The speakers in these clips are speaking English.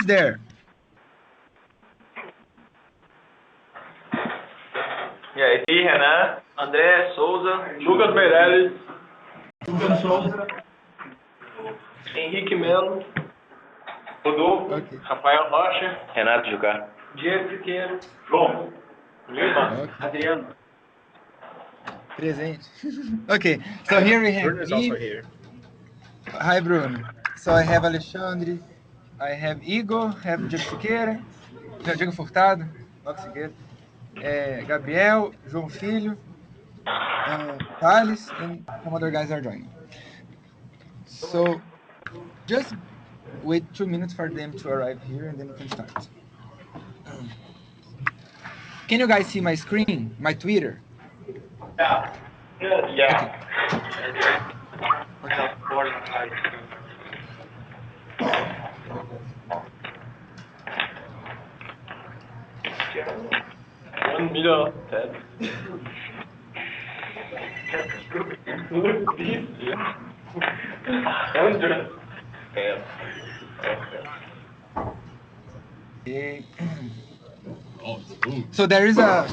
there? E aí, Renan, André, Souza, Lucas Meirelles, Lucas Souza, Henrique Melo, Rodolfo, Okay. Rafael Rocha, Renato Jucá, Diego Siqueira, João, Lima, Okay. Adriano. Presente. Okay, so here we have Bruno is also here. Hi, Bruno. So I have Alexandre, I have Igor, have Diego Siqueira, Diego Furtado, Marcos Siqueira, Gabriel, João Filho, Thales, and some other guys are joining. So just wait 2 minutes for them to arrive here and then we can start. Can you guys see my screen, my Twitter? Yeah. Okay. $1 million. Okay. So there is a.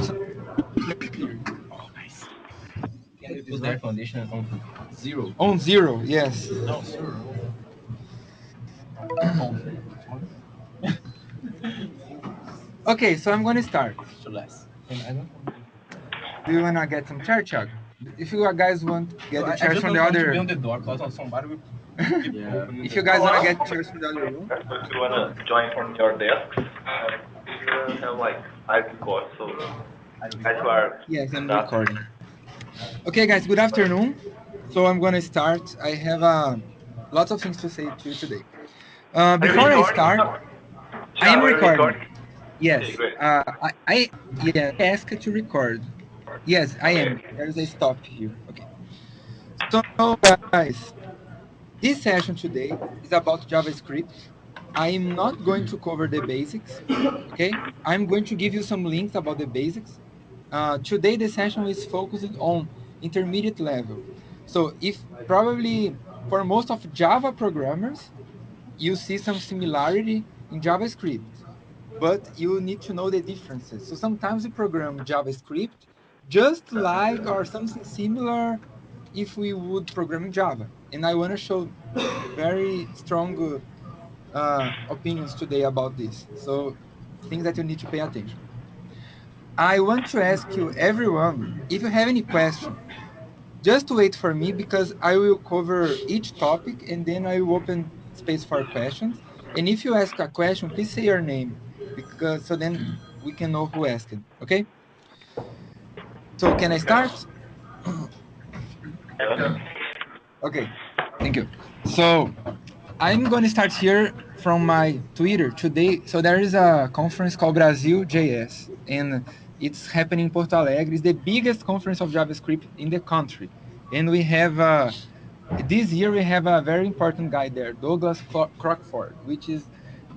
Oh, nice. Can you put the air conditioner on 0? On 0, yes. No, 0. Okay, so I'm going to start. To less. And I don't. Do you want to get some chair, Chuck? If you guys want to get the I chairs just from don't the want to other. be on the door because somebody will keep opening If the you guys want to get chairs from the other room. If you wanna join from your desk, you have like 5 records, so as you are. Yes, I'm recording. Okay, guys, good afternoon. So I'm going to start. I have lots of things to say to you today. Before I start, I am recording. Yes, Okay, great. I asked to record. Yes, I am. There's a stop here. Okay. So, guys, this session today is about JavaScript. I'm not going to cover the basics, okay? I'm going to give you some links about the basics. Today, the session is focused on intermediate level. So if probably for most of Java programmers, you see some similarity in JavaScript, but you need to know the differences. So sometimes we program JavaScript just like or something similar if we would program in Java. And I want to show very strong opinions today about this. So things that you need to pay attention. I want to ask you, everyone, if you have any question, just wait for me because I will cover each topic and then I will open space for questions. And if you ask a question, please say your name because so then we can know who asked it. Okay? So can I start? Okay, thank you. So I'm going to start here from my Twitter today. So there is a conference called Brazil JS, and it's happening in Porto Alegre. It's the biggest conference of JavaScript in the country. And we have this year we have a very important guy there, Douglas Crockford, which is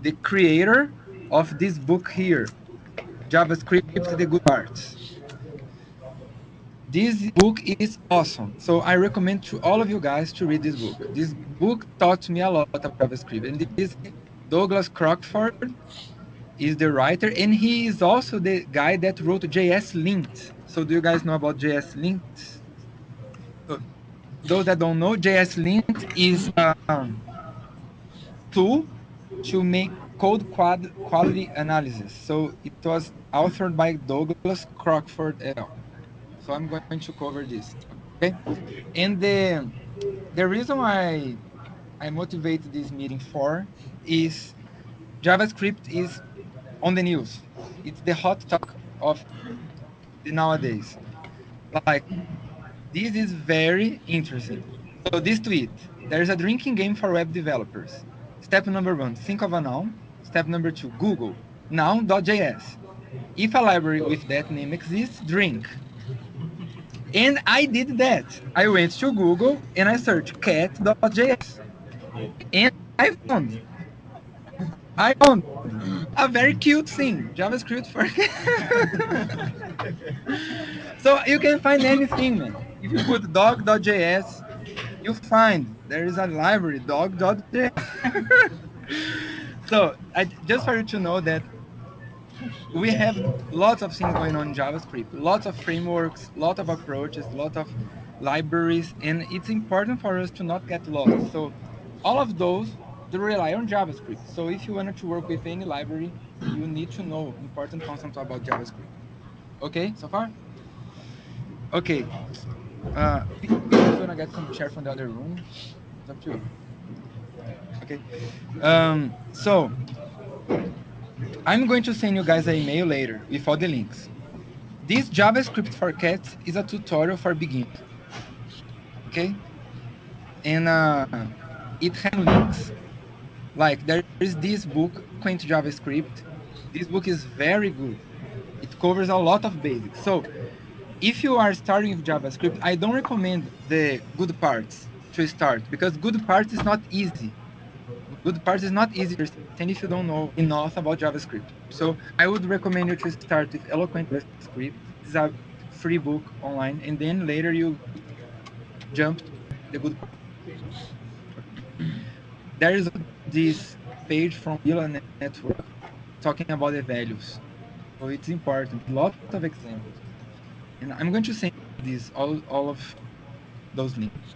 the creator of this book here, JavaScript: The Good Parts. This book is awesome. So I recommend to all of you guys to read this book. This book taught me a lot about JavaScript. And this Douglas Crockford is the writer, and he is also the guy that wrote JS Linked. So do you guys know about JS Linked? So those that don't know, JS Linked is a tool to make code quality analysis. So it was authored by Douglas Crockford et al. So I'm going to cover this. Okay. And the reason why I motivate this meeting for is JavaScript is on the news. It's the hot talk of the nowadays. Like this is very interesting. So this tweet, there is a drinking game for web developers. Step number 1, think of a noun. Step number 2, Google noun.js. If a library with that name exists, drink. And I did that. I went to Google and I searched cat.js. And I found a very cute thing, JavaScript for So you can find anything, man. If you put dog.js, you find there is a library, dog.js. So just for you to know that we have lots of things going on in JavaScript, lots of frameworks, lot of approaches, lot of libraries, and it's important for us to not get lost. So all of those they rely on JavaScript. So if you wanted to work with any library, you need to know important concepts about JavaScript. Okay, so far? Okay. Peter's gonna get some chair from the other room. It's up to you. Okay. So I'm going to send you guys an email later with all the links. This JavaScript for Cats is a tutorial for beginners, okay? And it has links. Like there is this book, Quaint JavaScript. This book is very good. It covers a lot of basics. So if you are starting with JavaScript, I don't recommend the good parts to start because good parts is not easy. Good parts is not easy to understand if you don't know enough about JavaScript. So I would recommend you to start with Eloquent JavaScript. It's a free book online, and then later you jump to the good part. There is this page from Villa Network talking about the values. So it's important. A lot of examples. And I'm going to send this all of those links.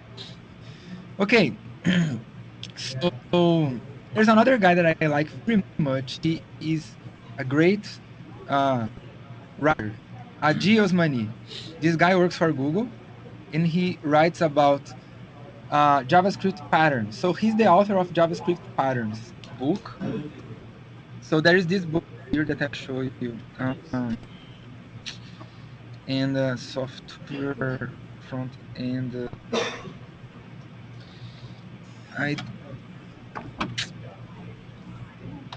Okay. So there's another guy that I like very much. He is a great writer, Agios Mani. This guy works for Google and he writes about JavaScript patterns. So he's the author of JavaScript Patterns book. So there is this book here that I show you, and software front end. I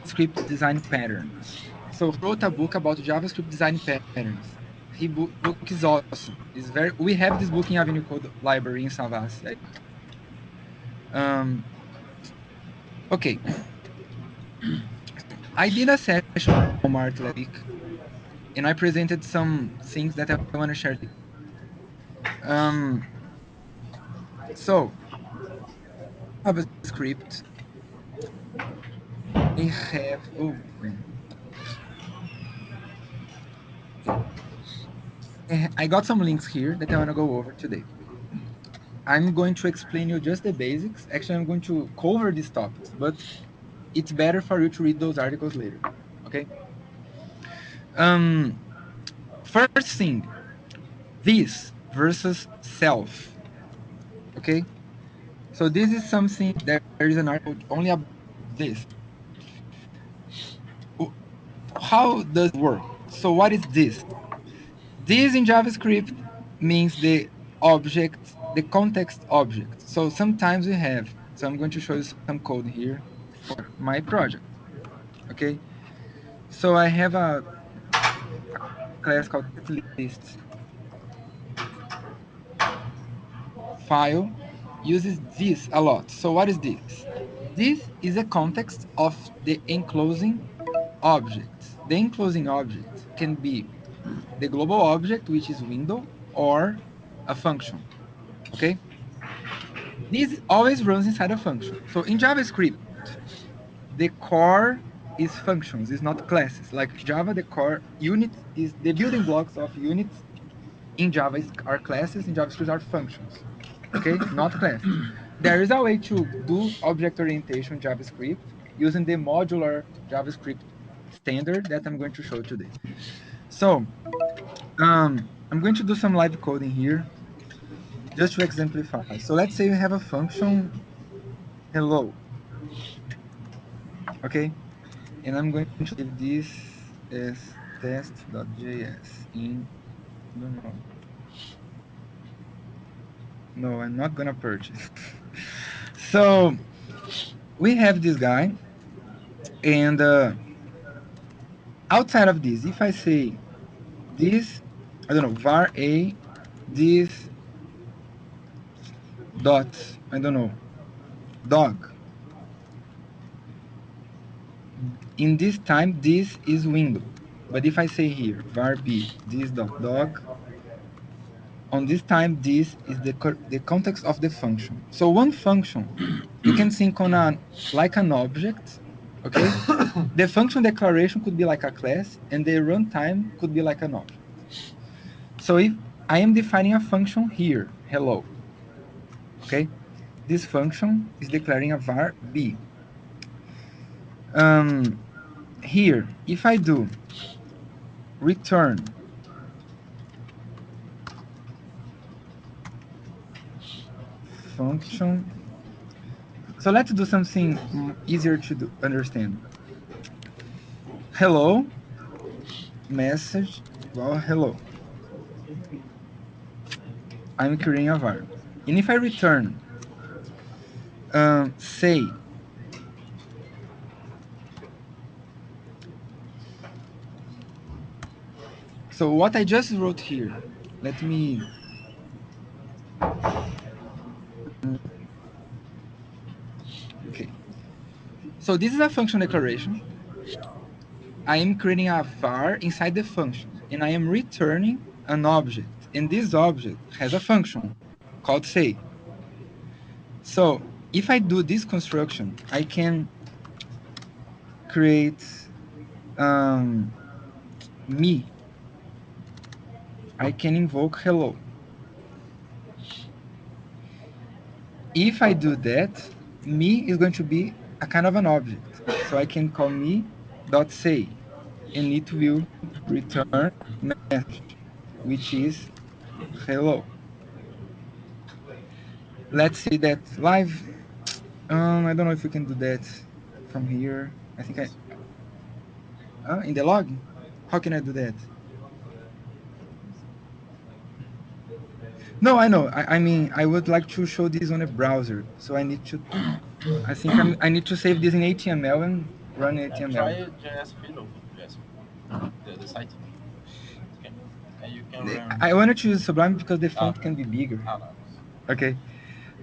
script design patterns. So he wrote a book about JavaScript design patterns. He book is awesome. It's very. We have this book in Avenue Code library in Savassi. Okay. I did a session on Walmart last week, and I presented some things that I want to share. So JavaScript, I have. Oh man. Okay. I got some links here that I want to go over today. I'm going to explain you just the basics. Actually, I'm going to cover these topics, but it's better for you to read those articles later. Okay. Um, First thing, this versus self. Okay. So this is something. There is an article only about this. How does it work? So what is this? This in JavaScript means the object, the context object. So sometimes we have. So I'm going to show you some code here for my project. Okay. So I have a class called list file uses this a lot. So what is this? This is a context of the enclosing object. The enclosing object can be the global object, which is window, or a function. Okay? This always runs inside a function. So in JavaScript, the core is functions, it's not classes. Like Java, the core unit is the building blocks of units in Java are classes, in JavaScript are functions. Okay, not classes. There is a way to do object orientation in JavaScript using the modular JavaScript standard that I'm going to show today. So I'm going to do some live coding here just to exemplify. So let's say you have a function hello, okay, and I'm going to leave this as test.js in, I don't know. No, I'm not gonna purchase. So we have this guy, and outside of this, if I say this, I don't know, var a, this dot, I don't know, dog. In this time, this is window. But if I say here, var b, this dot dog, on this time, this is the context of the function. So one function, you can think on like an object, Okay? The function declaration could be like a class, and the runtime could be like an object. So if I am defining a function here, hello, okay? This function is declaring a var b. Here, if I do return function, so let's do something easier to understand. Hello, message, well, hello. I'm creating a var. And if I return, say, so what I just wrote here, let me, okay. So this is a function declaration. I am creating a var inside the function, and I am returning an object. And this object has a function called say. So if I do this construction, I can create me. I can invoke hello. If I do that, me is going to be a kind of an object. So I can call me dot say, and it will return message, which is hello. Let's see that live. I don't know if we can do that from here. I think in the log. How can I do that? No, I know. I mean, I would like to show this on a browser, so I need to. I think I need to save this in HTML and run HTML. Try JS Fiddle, JS, the site. Okay. And you can run. I wanted to use Sublime because the font can be bigger. No. Okay.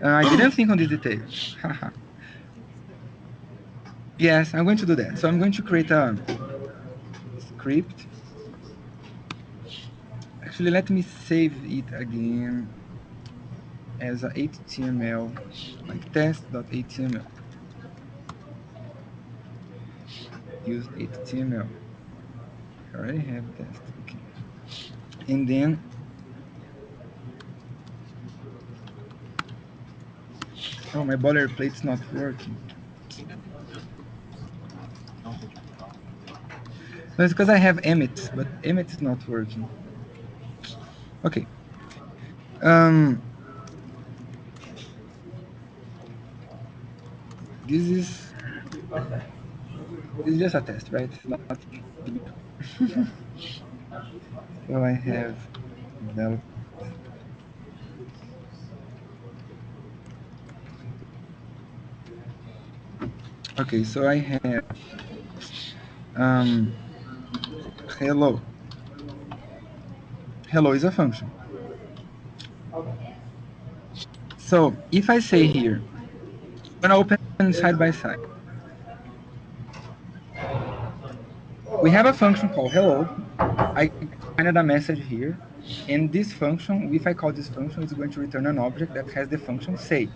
I didn't think on this detail. Yes, I'm going to do that. So I'm going to create a script. Actually, let me save it again as a HTML, like test.html. Use HTML. I already have test. Okay. And then, oh, my boilerplate's not working. No, it's because I have Emmet, but Emmet is not working. Okay. Um, this is just a test, right? It's not big. So I have developed. Okay, so I have um, hello. Hello is a function. So if I say here, I'm gonna open side by side. We have a function called hello. I defined a message here, and this function, if I call this function, it's going to return an object that has the function say.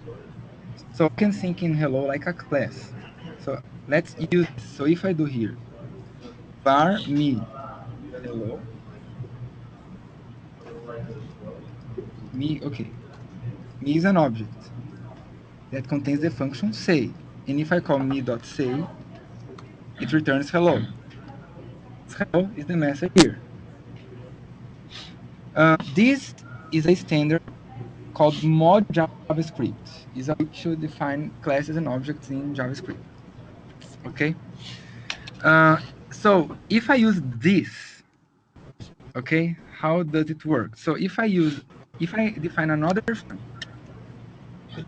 So you can think in hello like a class. So let's use this. So if I do here, var me hello, me, okay, me is an object that contains the function say. And if I call me.say, it returns hello. Hello is the message here. This is a standard called mod JavaScript. Is a way to define classes and objects in JavaScript. Okay. So if I use this, okay, how does it work? So if I define another function,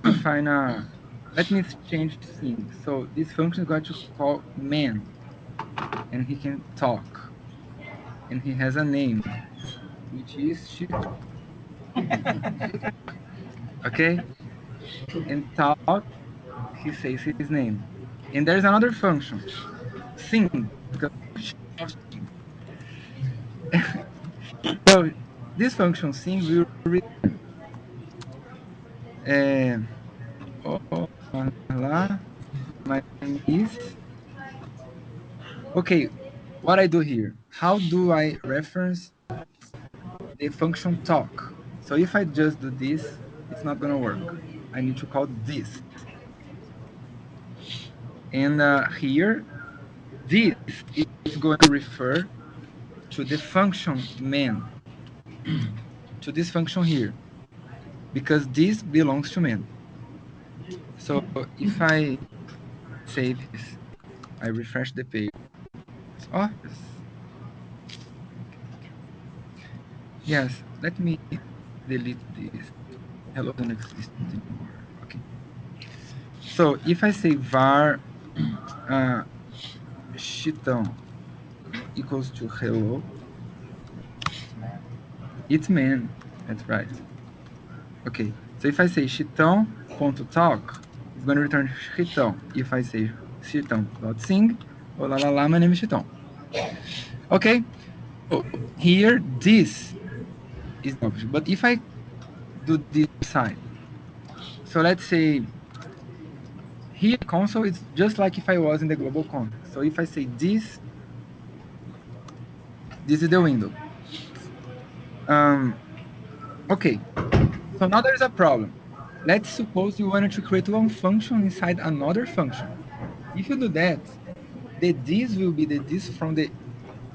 define a, let me change things. So this function is going to call man, and he can talk, and he has a name, which is Chico. Okay, and talk, he says his name. And there's another function, sing, because so this function sing will return olá, my name is Okay, what I do here? How do I reference the function talk? So if I just do this, it's not gonna work. I need to call this. And here, this is going to refer to the function man, to this function here, because this belongs to man. So if I save this, I refresh the page. Oh, yes, let me delete this. Hello doesn't exist anymore. Okay. So if I say var uh, chitão equals to hello, it's man. That's right. Okay. So if I say chitão.talk, it's going to return chitão. If I say chitão.sing, oh la la la, my name is chitão. Okay. So here, this is the object. But if I do this side, so let's say here console is just like if I was in the global context. So if I say this is the window. Okay, so now there's a problem. Let's suppose you wanted to create one function inside another function. If you do that, the this will be the this from the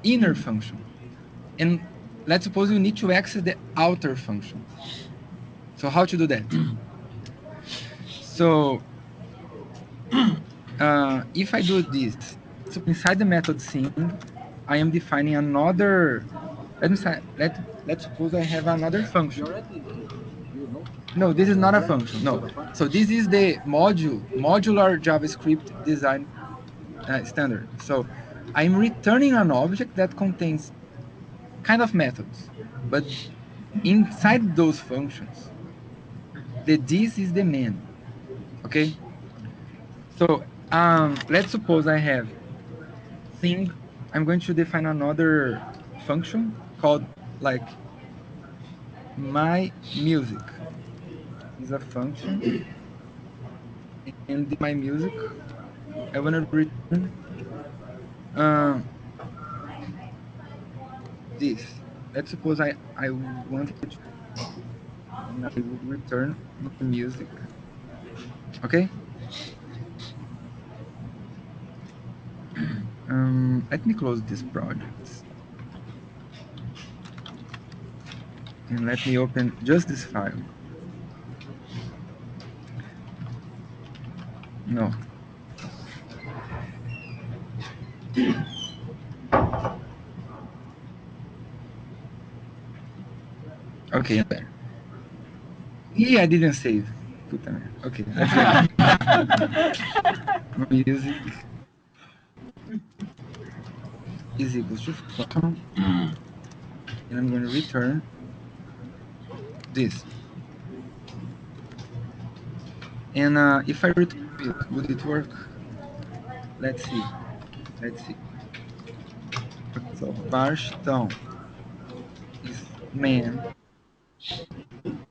inner function. And let's suppose you need to access the outer function. So how to do that? So if I do this, so inside the method sing, I am defining another. Let's suppose I have another function. No, this is not a function. No. So this is the modular JavaScript design standard. So I'm returning an object that contains kind of methods, but inside those functions, the this is the main. Okay. So let's suppose I have thing. I'm going to define another function called like my music is a function, and my music I want to return um, this. Let's suppose I wanted to, and I would return my music. Okay. Let me close this project and let me open just this file. No. Okay, there. Yeah, I didn't save. Puta merda. Okay, let's go. Music is equals to function, and I'm going to return this. And if I return it, would it work? Let's see. Let's see. So var chitão is man.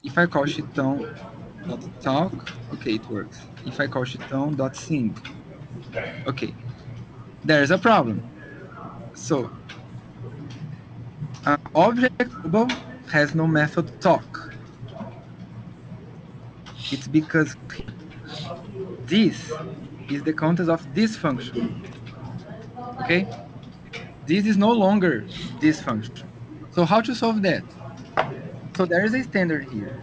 If I call chitão.talk, okay, it works. If I call chitão.sing, okay, there's a problem. So object global has no method talk. It's because this is the context of this function. Okay, this is no longer this function. So how to solve that? So there is a standard here.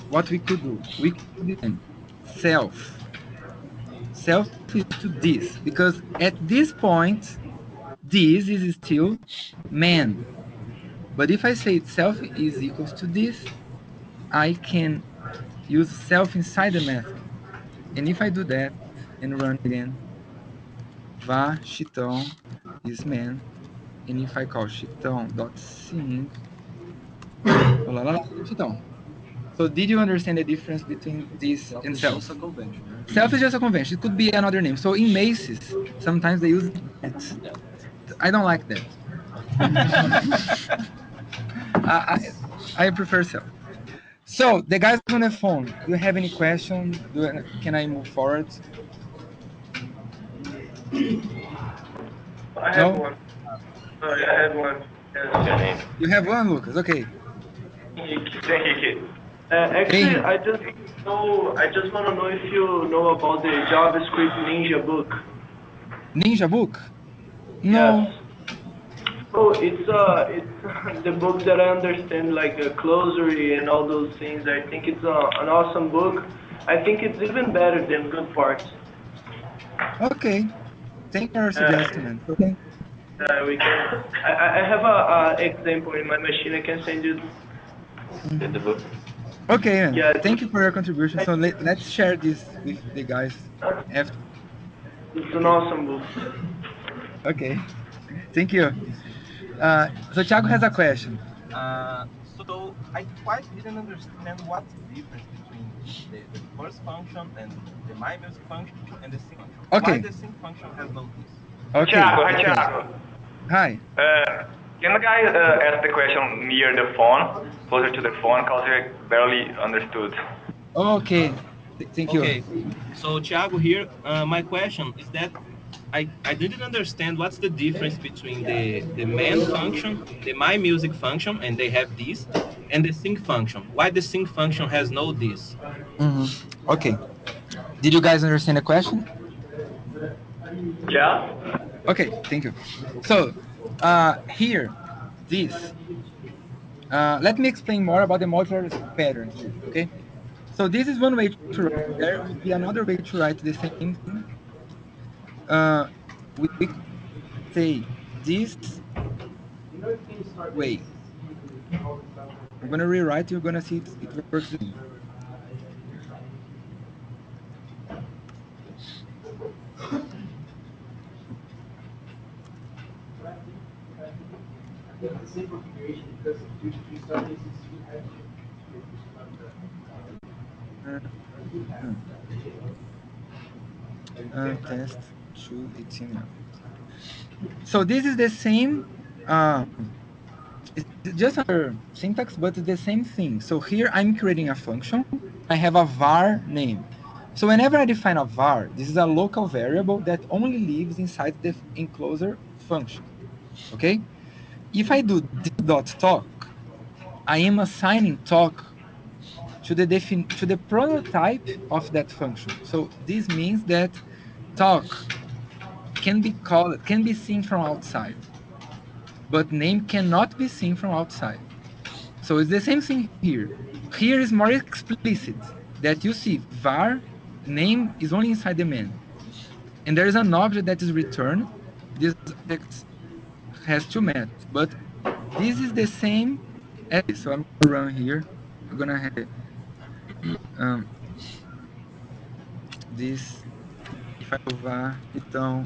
What we could do, we could define self is to this, because at this point this is still man. But if I say self is equals to this, I can use self inside the method. And if I do that and run again, var chitão is man. And if I call chitão.sing, oh, la, la, la, chitão. So did you understand the difference between this and self? Just a convention, right? Self is just a convention. It could be another name. So in Macy's, sometimes they use that. I don't like that. I prefer self. So the guys on the phone, do you have any questions? Can I move forward? I have No? one. Sorry, I have one. Okay, Yes. name. You have one, Lucas. Okay. Henrique. Actually, Hey, I just want to know if you know about the JavaScript Ninja book. Ninja book? Yes. No. Oh, it's the book that I understand like glossary and all those things. I think it's an awesome book. I think it's even better than Good Parts. Okay. Thank you for suggesting, man. Okay. We can. I have a example in my machine. I can send you. The book. Okay, man. Yeah, Thank you for your contribution. So let's share this with the guys after. it's an Okay. awesome book. Okay. Thank you. So Thiago has a question. So I quite didn't understand what's the difference between the first function and the my music function and the sync function. Why Okay. the sync function has no this? Okay. Thiago, hi Because Thiago. hi. Can the guy ask the question near the phone, closer to the phone, cause I barely understood. Okay. Thank you. Okay, so Thiago here, my question is that I didn't understand what's the difference between the main function, the my music function, and they have this, and the sync function. Why the sync function has no this? Hmm. Okay. Did you guys understand the question? Yeah? Okay. Thank you. So here, this. Let me explain more about the modular pattern here. Okay. So this is one way to write. There would be another way to write the same thing. We say this way. I'm gonna rewrite. You're gonna see it works the same. Uh, uh, test to HTML. So this is the same. Uh, it's just another syntax, but it's the same thing. So here I'm creating a function. I have a var name. So whenever I define a var, this is a local variable that only lives inside the enclosure function. Okay. If I do this.talk, I am assigning talk to the prototype of that function. So this means that talk can be seen from outside, but name cannot be seen from outside. So it's the same thing here. Here is more explicit that you see var name is only inside the main, and there is an object that is returned. This object has two methods, but this is the same as this. So I'm gonna run here. I'm gonna have um, this. If I do var então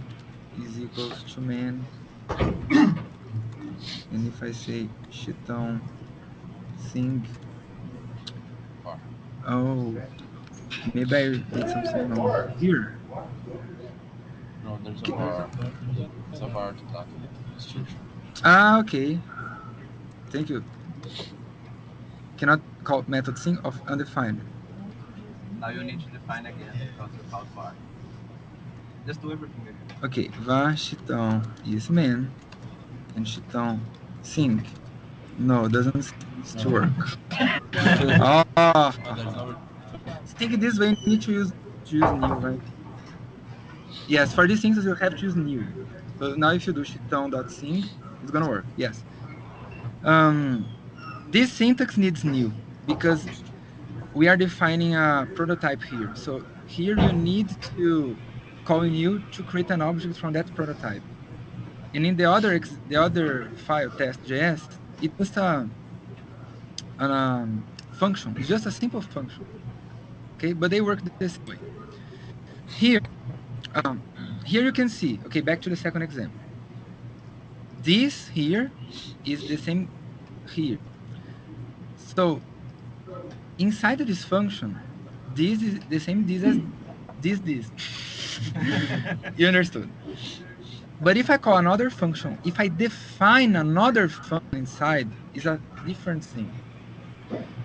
is equals to main, and if I say chitão thing, oh, maybe I did something wrong here. No, there's a var. There's a var to talk structure. Ah, okay. Thank you. Cannot call method thing of undefined. Now you need to define again because you called var. Just do everything again. Okay, var chitão is main and chitão thing. No, doesn't seem to work. Oh, Oh, there's no. think this way you need to use new, right? Yes, for these things you have to use new. So now if you do chitão.sing, it's gonna work. Yes. Um, this syntax needs new because we are defining a prototype here. So here you need to call new to create an object from that prototype. And in the other file test.js, it's just a function. It's just a simple function. Okay, but they work the same way. Here, um, here you can see. Okay, back to the second example. This here is the same here. So inside of this function, this is the same this as this. You understood? But if I call another function, if I define another function inside, is a different thing.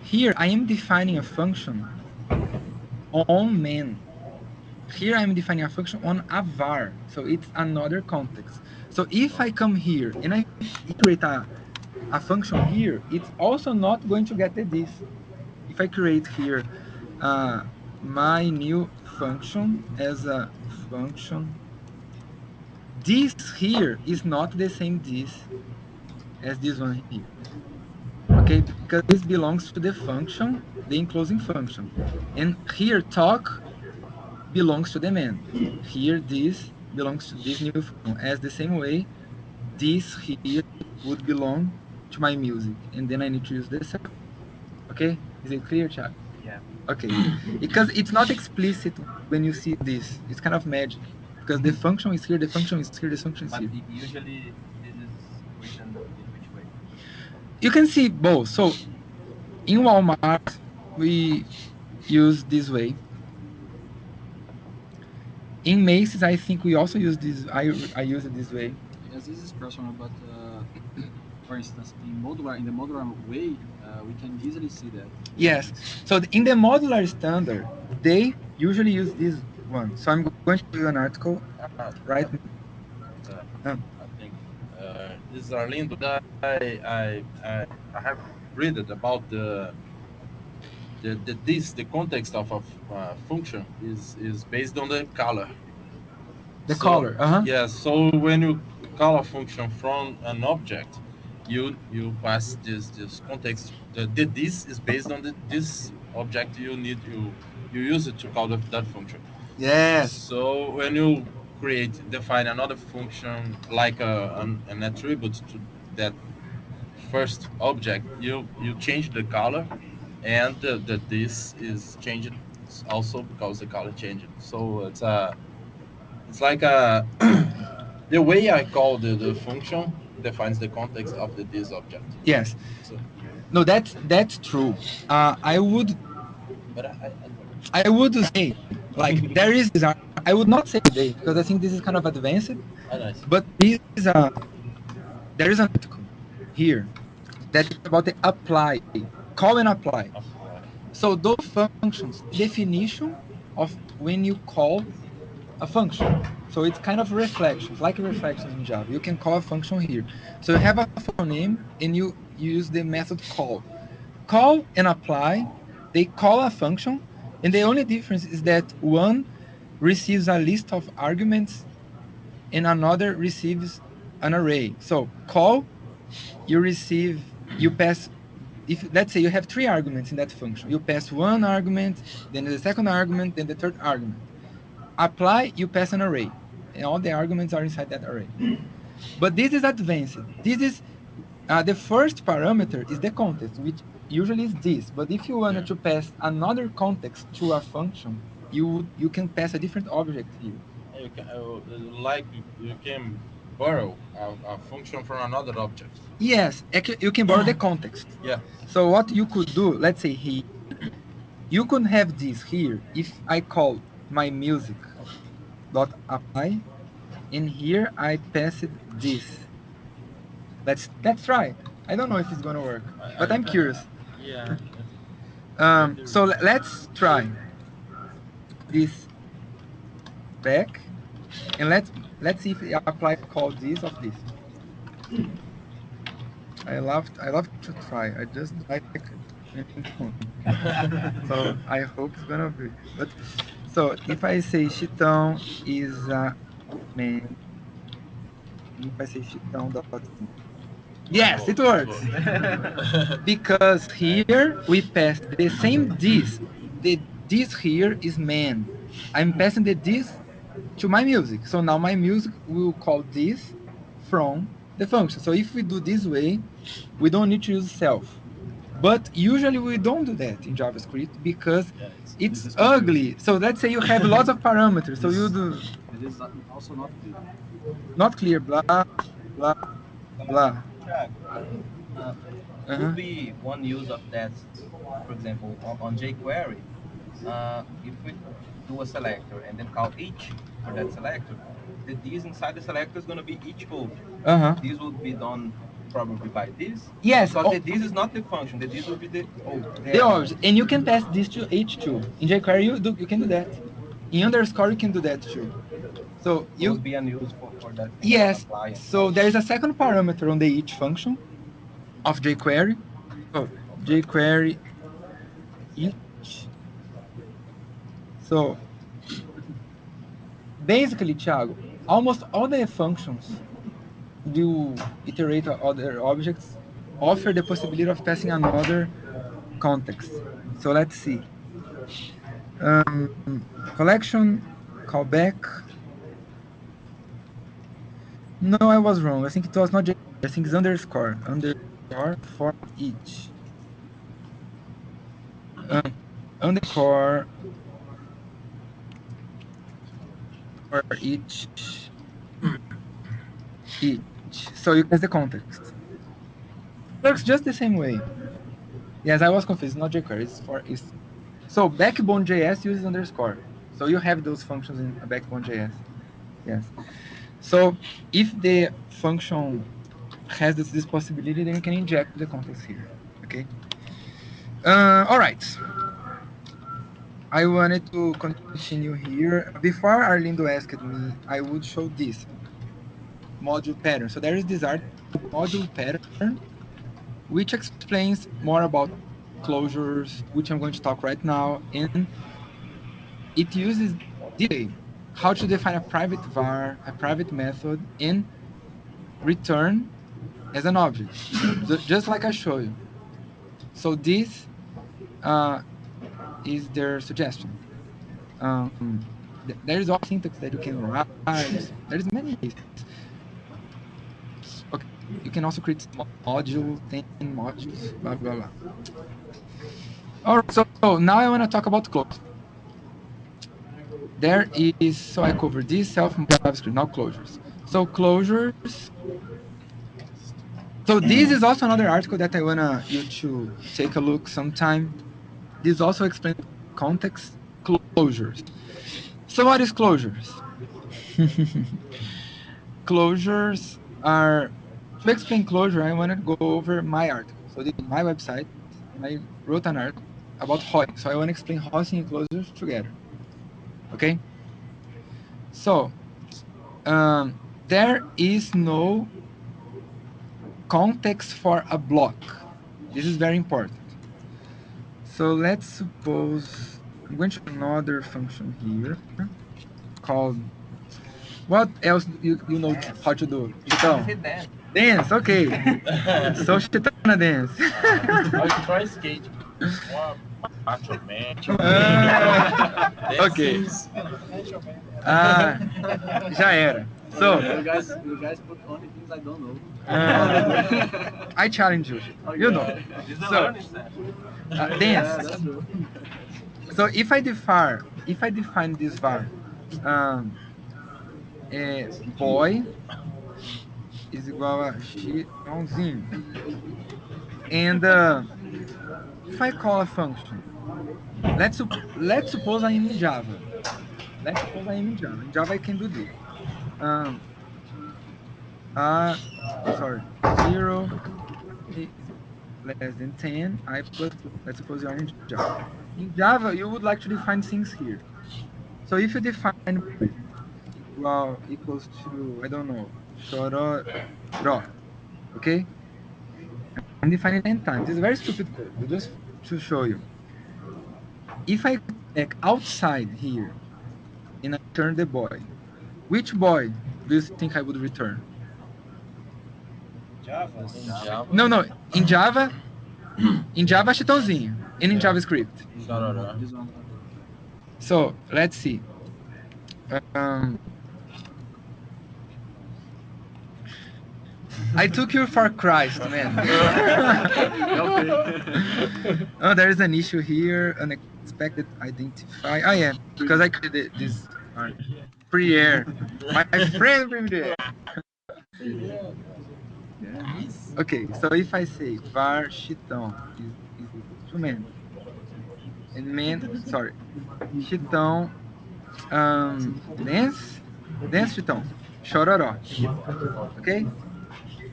Here I am defining a function on main. Here I'm defining a function on a var. So it's another context. So if I come here and I create a function here, it's also not going to get the this. If I create here uh, my new function as a function, this here is not the same this as this one here. Okay, because this belongs to the function, the enclosing function. And here talk belongs to the main. Here this belongs to this new function. As the same way, this here would belong to my music. And then I need to use the self. Okay? Is it clear, Thiago? Yeah. Okay. Because it's not explicit when you see this. It's kind of magic. Because the function is here, the function is here, the function is But here. usually this is written in which way? You can see both. So in Walmart, we use this way. In Macy's, I think we also use this. I use it this way. Yes, this is personal, but for instance, in the modular way, we can easily see that. Yes. So in the modular standard, they usually use this one. So I'm going to do an article right Uh, now. I think this is Arlindo. I have read it about the context of a function is based on the color. The So color. Uh-huh. yeah, so when you call a function from an object, you pass this context. The this is based on this object you use it to call that function. Yes. So when you define another function like an attribute to that first object, you change the color, and the this is changed also because the color changed. So it's like a the way I call the function defines the context of the this object. Yes. So, No, that's true. but I forgot. I would say like there is this. I would not say today because I think this is kind of advanced. Ah, nice. But there is an article here that is about the apply, call and apply. Apply. So those functions, definition of when you call a function. So it's kind of reflections, like a reflection in Java. You can call a function here. So you have a function name and you use the method call. Call and apply, they call a function, and the only difference is that one receives a list of arguments and another receives an array. So call, you pass, if let's say you have three arguments in that function, you pass one argument, then the second argument, then the third argument. Apply, you pass an array, and all the arguments are inside that array. But this is advanced. This is the first parameter is the context, which usually is this. But if you wanted to pass another context to a function, you can pass a different object here. You can like you can borrow a function from another object. Yes, you can borrow the context. Yeah. So what you could do, let's say here, you could have this here if I call my music dot apply, and here I pass it this. Let's try. I don't know if it's gonna work, but I'm curious. Yeah. So let's try this back, and let's see if I apply call this of this. I love to try. I just like so I hope it's gonna be. But so if I say Chitão is a man, if I say Chitão dot yes, it works. Because here we passed the same this. The this here is man. I'm passing the this to my music. So now my music will call this from the function. So if we do this way, we don't need to use self. But usually we don't do that in JavaScript because Yeah, it's ugly. So let's say you have lots of parameters. So you do It is also not clear. not clear, blah, blah, blah. Would be one use of that, for example, on jQuery, if we do a selector and then call each for that selector, the this inside the selector is going to be each code. Uh-huh. This would be done probably by this. Yes. Because the this is not the function. The this would be the The object, and you can pass this to H2. In jQuery, you can do that. In underscore, you can do that too. So you would be unuseful for that thing to yes. apply. So there is a second parameter on the each function of jQuery. So jQuery each. So basically, Thiago, almost all the functions you iterate other objects offer the possibility of passing another context. So let's see. Collection, callback. No, I was wrong. I think it was not jQuery. I think it's underscore for each. Underscore for each. So you get the context. Works just the same way. Yes, I was confused. Not jQuery. It's so Backbone JS uses underscore. So you have those functions in Backbone JS. Yes. So if the function has this possibility, then you can inject the context here. Okay. All right. I wanted to continue here. Before Arlindo asked me, I would show this module pattern. So there is this module pattern, which explains more about closures, which I'm going to talk right now. And it uses this way, how to define a private var, a private method, and return as an object, just like I show you. So this is their suggestion. There is all syntax that you can write. There's many ways. Okay, you can also create module, 10 modules, blah blah blah. All right, so now I want to talk about closure. There is, so I covered this self JavaScript, now closures. So closures. So this is also another article that I wanna you to take a look sometime. This also explains context closures. So what is closures? Closures are, to explain closure, I want to go over my article. So this is my website, and I wrote an article about hosting. So I want to explain hosting and closures together. Okay. So there is no context for a block. This is very important. So let's suppose I'm going to another function here called, what else you know how to do? Chitão? Dance, okay. So Chitana dance. I'll try skate. More macho man. Ok. Ah, já era. So, You guys put only things I don't know. I challenge you. Okay. You know. This is a So, learning session. Yeah, dance. that's true. So if I define this var, boy is igual a chitãozinho, and if I call a function, let's suppose I am in Java. Let's suppose I am in Java. In Java I can do this. Sorry, 0 is less than 10, I plus 2. Let's suppose you are in Java. In Java, you would like to define things here. So if you define equals to, I don't know, chororó, okay? I'm defining 10 times. It's a very stupid code, but just to show you. If I check outside here and I return the boy, which boy do you think I would return? Java. Java. No, in Java, Chitãozinho, and in JavaScript. This one. So let's see. I took you for Christ, man. Oh, there is an issue here. Unexpected identify. Oh yeah, because I created this pre-air. My friend Premiere. Okay, so if I say var chitão is equal to man, and man, sorry, chitão, dance chitão, chororó. Okay,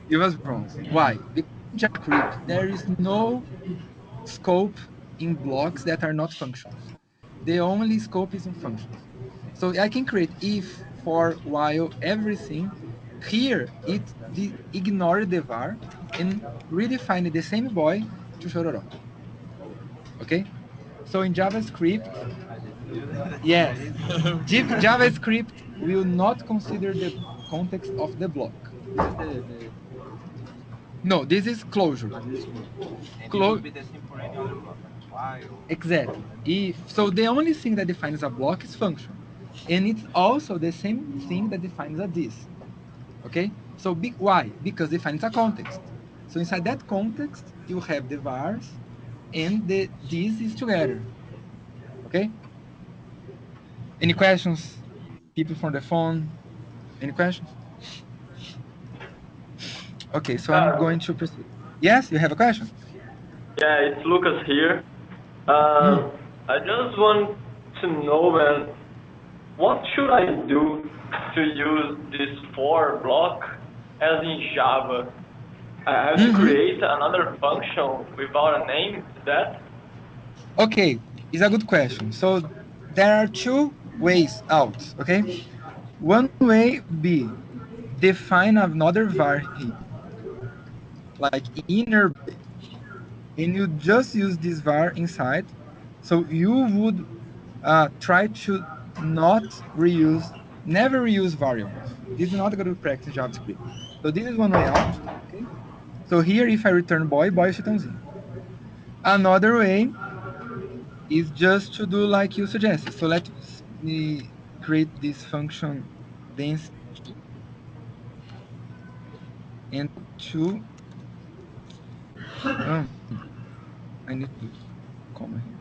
it was wrong. Why? Because in JavaScript there is no scope in blocks that are not functions. The only scope is in functions. So I can create if for while everything. Here, ignored the var and redefined the same boy to Chororó. Okay? So in JavaScript, I didn't know that. yes, JavaScript will not consider the context of the block. This is the No, this is closure. this is closure. And this Clo- would be the same for any other block, like while. exactly. If so, the only thing that defines a block is function, and it's also the same thing that defines a this. Okay. So why? Because defines a context. So inside that context, you have the vars, and the this is together. Okay. Any questions? People from the phone. Any questions? Okay. So I'm Yeah, going to proceed. Yes, you have a question. yeah, it's Lucas here. Mm. I just want to know, man, what should I do to use this for block as in Java? I have to Mm-hmm. create another function without a name, is that? Okay, it's a good question. So there are two ways out. Okay, one way be define another var here, like inner, and you just use this var inside. So you would try to not reuse, never reuse variables. This is not a good practice in JavaScript. So this is one way out. Okay. So here, if I return boy, boy is chitãozinho. Another way is just to do like you suggested. So let me create this function density and to I need to comma here.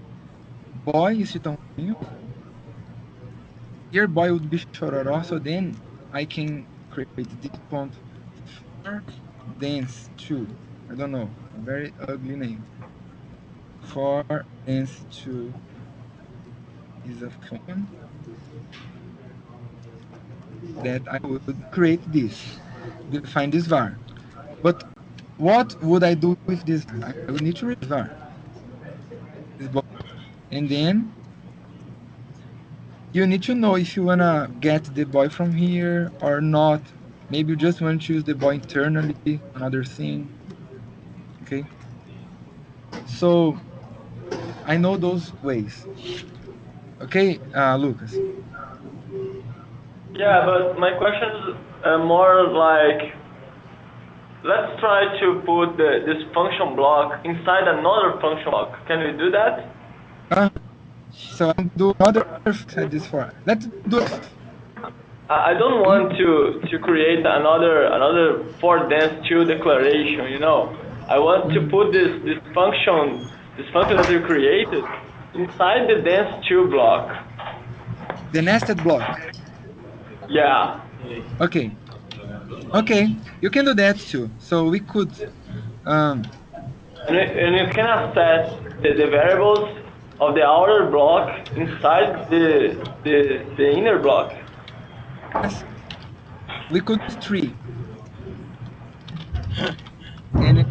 Boy is chitãozinho. Here boy would be chororó. So then I can create this point for dance two. I don't know, a very ugly name. For dance two is a function that I would create this, define this var. But what would I do with this? I would need to read var. This boy. And then you need to know if you wanna get the boy from here or not. Maybe you just want to choose the boy internally, another thing. Okay. So I know those ways. Okay, Lucas. Yeah, but my question is more like, let's try to put this function block inside another function block. Can we do that? Uh, so I'm do another side this for. Let's do it. I don't want to create another for dance to declaration. You know, I want to put this function that we created inside the dance to block. The nested block. Yeah. Okay. Okay, you can do that too. So we could um And you can access the variables of the outer block inside the inner block. yes, we could use three.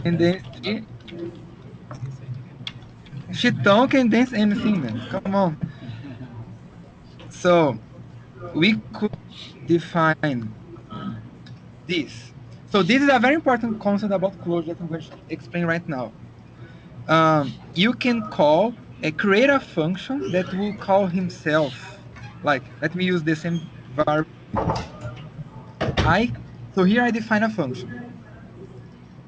And then Chitão can dance anything, man. Come on. So we could define this. So this is a very important concept about closure that I'm going to explain right now. You can call a create a function that will call himself. Like, let me use the same var. So here I define a function.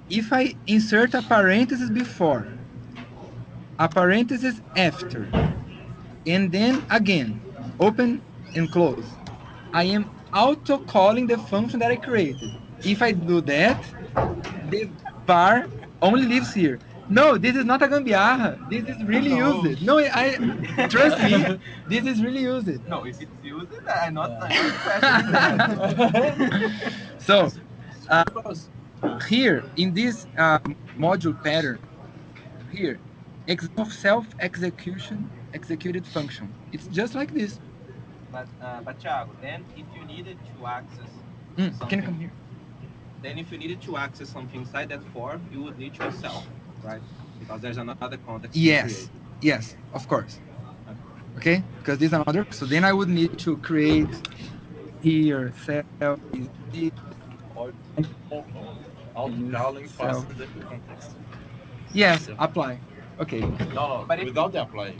If I insert a parenthesis before, a parenthesis after, and then again, open and close, I am auto calling the function that I created. If I do that, the var only lives here. No, this is not a gambiarra. This is really No. used. No, I trust me. This is really used. No, if it's used, I'm not questioning that. So Because here in this module pattern, here, example of self-execution executed function. It's just like this. But Thiago, then if you needed to access Can you something, come here? then if you needed to access something inside that for, you would need yourself, right? Because there's another context to Yes, create. yes, of course. Okay, because this is another. So then I would need to create here self is this, Or is auto-calling self. passing the context. Yes, Yeah. apply. Okay. No, no, But if without the apply.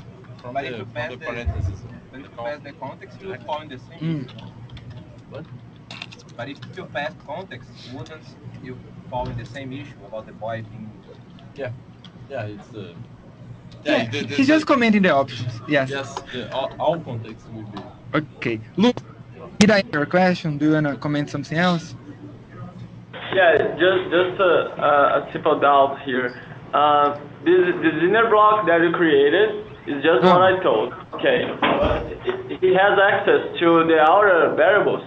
but if you From pass the the parentheses. but if The you pass the context, you fall in the same Mm. issue, no? what? But if you pass context, wouldn't you fall in the same issue about the boy being? Yeah. Yeah, it's Yeah, he's just commenting the options. Yes. yes, the all context will be Okay. Look, did I answer your question? Do you wanna comment something else? Yeah, just a simple doubt here. This inner block that you created is just what Oh. I told. Okay, but he has access to the outer variables.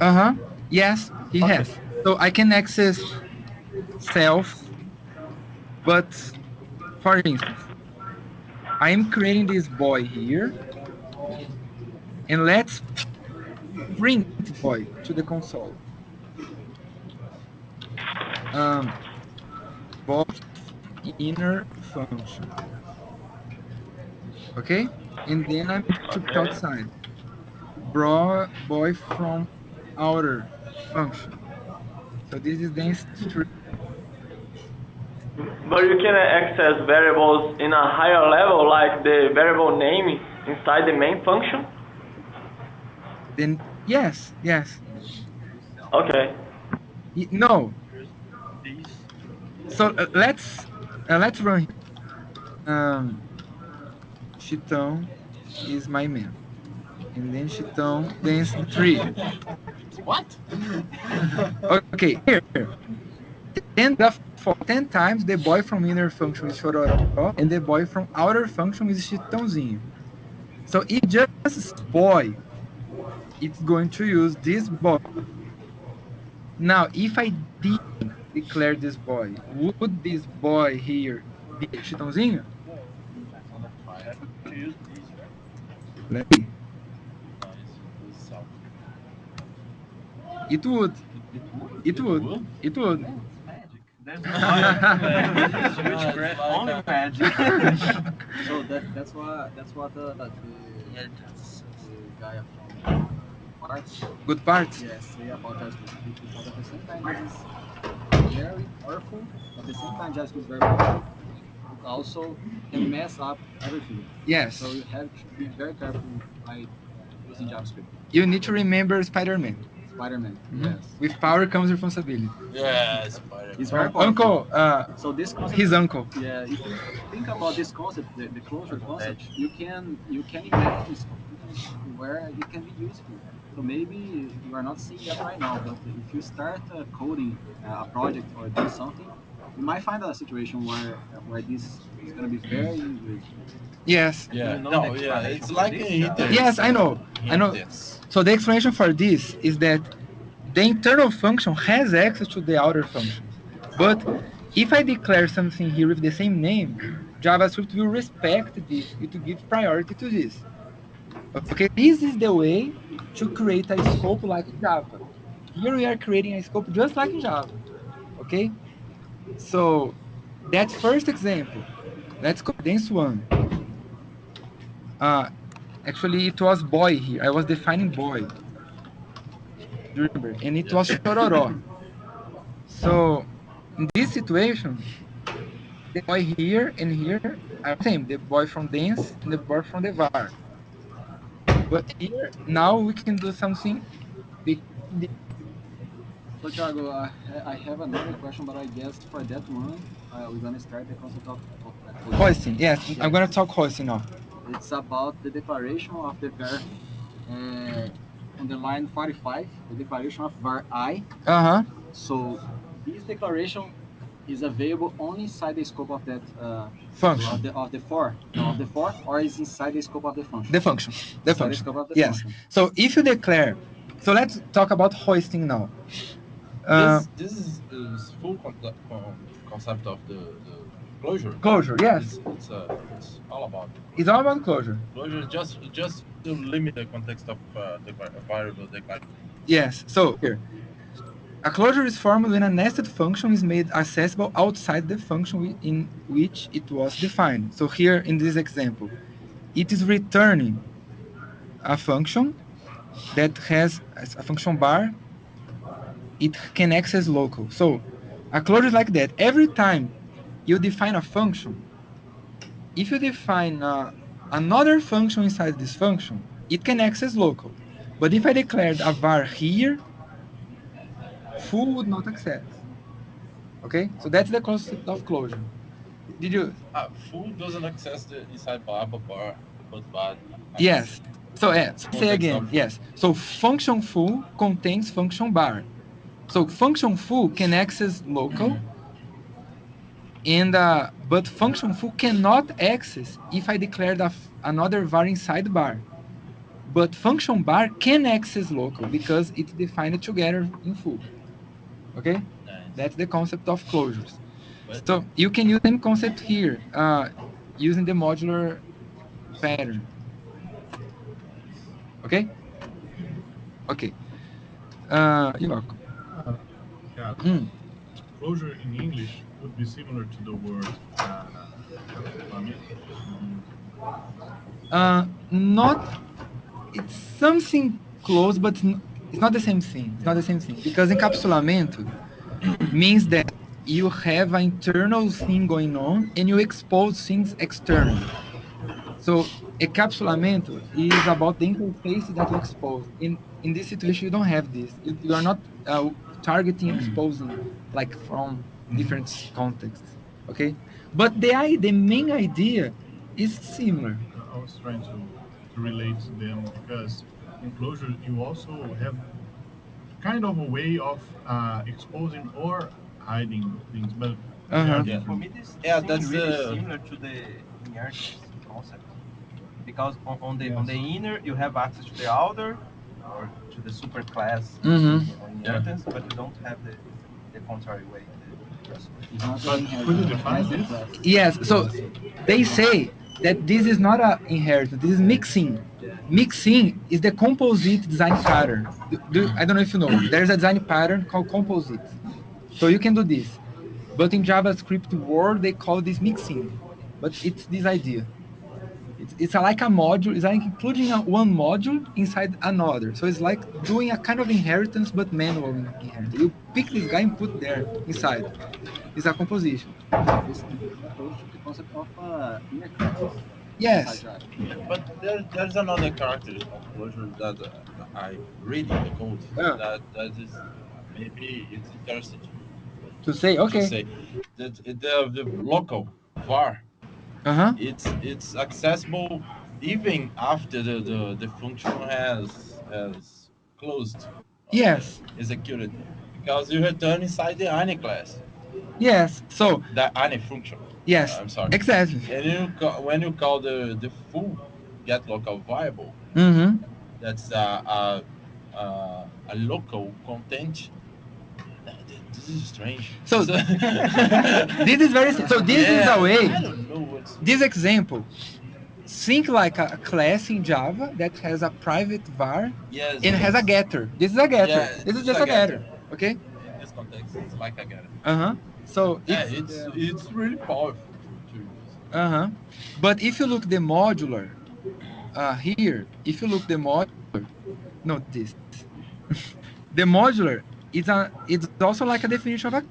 Uh-huh. Yes, he Okay. has. So I can access self, but for instance, I am creating this boy here, and let's print boy to the console. Um, boy inner function. Okay? And then I'm going to put Okay. outside. Boy from outer function. So this is the string. But you can access variables in a higher level, like the variable name inside the main function. Then yes. Okay. No. this. So let's run here. Chitão is my man. And then Chitão dance the tree. What? Okay, here. Then for 10 times the boy from inner function is Chororó and the boy from outer function is Chitãozinho. So if just boy, it's going to use this boy. Now, if I didn't declare this boy, would this boy here be Chitãozinho? I have to use this, right? Let's see. No, it's self. It would. It would. It It would. would? It would. Man, it's magic. There's no logic. This is witchcraft. Only magic. So that's what the guy from parts, Good parts. yes, say about JavaScript, because at the same time this is very powerful. At the same time, JavaScript is very powerful. It also can mess up everything. Yes. So you have to be very careful by using JavaScript. You need to remember Spider-Man. Spider-Man, Mhm. yes. With power comes responsibility. Yes, It's very powerful. Uncle, So this concept, his uncle. yeah, if you think about this concept, the closure Like a concept, badge. you can imagine situations where it can be useful. So maybe you are not seeing that right now, but if you start coding a project or do something, you might find a situation where this is going to be very useful. Yes. Do Yeah, you know the no, yeah, explanation it's for like this, an Charles? index. Yes, I know. I know. Index. So the explanation for this is that the internal function has access to the outer functions. But if I declare something here with the same name, JavaScript will respect this. It will give priority to this. Okay, this is the way to create a scope like in Java. Here we are creating a scope just like in Java. Okay, so that first example, let's go dance one. Uh, Actually, it was boy here. I was defining boy. Do you remember? And it was Yes. Chororó. So in this situation, the boy here and here are the same. The boy from dance and the boy from the var. But here now we can do something big. So Thiago, I have another question, but I guess for that one, we're gonna start the concept of hoisting. Hoisting. Yes, I'm gonna Yes, talk hoisting now. it's about the declaration of the var on the line 45, the declaration of var I. Uh huh. So this declaration is available only inside the scope of that Function. of the for no, of the for, or is inside the scope of the function. The function. The Inside the function. scope of the Yes. function. So if you declare, so let's talk about hoisting now. This is full concept of the closure. Closure. Yes. It's all about the It's closure. all about closure. Closure is just to limit the context of the variable declared. Yes. So here, a closure is formed when a nested function is made accessible outside the function in which it was defined. So here in this example, it is returning a function that has a function bar, it can access local. So a closure is like that. Every time you define a function, if you define another function inside this function, it can access local. But if I declared a var here, full would not access. Okay, so that's the concept of closure. Did you? Full doesn't access the inside bar, but Yes. So so say context of again. Yes. So function full contains function bar. So function full can access local, and but function full cannot access if I declared another var inside bar. But function bar can access local because it's defined together in full. Okay, nice. that's the concept of closures. But So you can use the same concept here using the modular pattern. nice. Okay. Okay. You're welcome. Uh, yeah, Mm. closure in English would be similar to the word encapsulamento in music. Not it's something close, but it's not the same thing. It's not Yeah. the same thing because encapsulamento means that you have an internal thing going on and you expose things externally. So encapsulamento is about the interface that you expose. In this situation, you don't have this. You are not targeting exposing like from different contexts. Okay, but the main idea is similar. I was trying to relate them because in closure you also have kind of a way of exposing or hiding things, but they are Uh-huh. Yeah, for different. me, this Yeah, seems that's really the similar to the inheritance concept because on the Yes. inner you have access to the outer or to the superclass Mm-hmm. on yeah. inheritance, but you don't have the contrary way, the reverse way. It's not the But could you inheritance, but define it's the this? class. Yes. So Yes. they say that this is not a inheritance. This is mixing. Mixing is the composite design pattern. I don't know if you know. There's a design pattern called composite. So you can do this. But in JavaScript world, they call this mixing. But it's this idea. It's like a module. It's like including one module inside another. So it's like doing a kind of inheritance, but manual inheritance. You pick this guy and put there inside. It's a composition. So basically, this is approach to the concept of inner classes inside Yes. Java. But there's another character of closure that I read in the code Uh, that is maybe it's interesting to say, to okay. say that the local var Uh-huh. it's accessible even after the function has closed or Yes. executed because you return inside the any class, Yes. So, the any function. yes. I'm sorry. Exactly. And when you call the full get local variable, Mm-hmm. that's a local content. This is strange. So this is very so this is a Yeah, way. I don't know what's. This example, think like a class in Java that has a private var Yes, and has a yes. getter. This is a Yeah, getter. This is it's just a a getter. getter. Okay. In this context, it's like a getter. Uh-huh. So Yeah, it's it's really powerful to use. uh-huh. But if you look the modular here, if you look the modular, not this. The modular is a it's also like a definition of a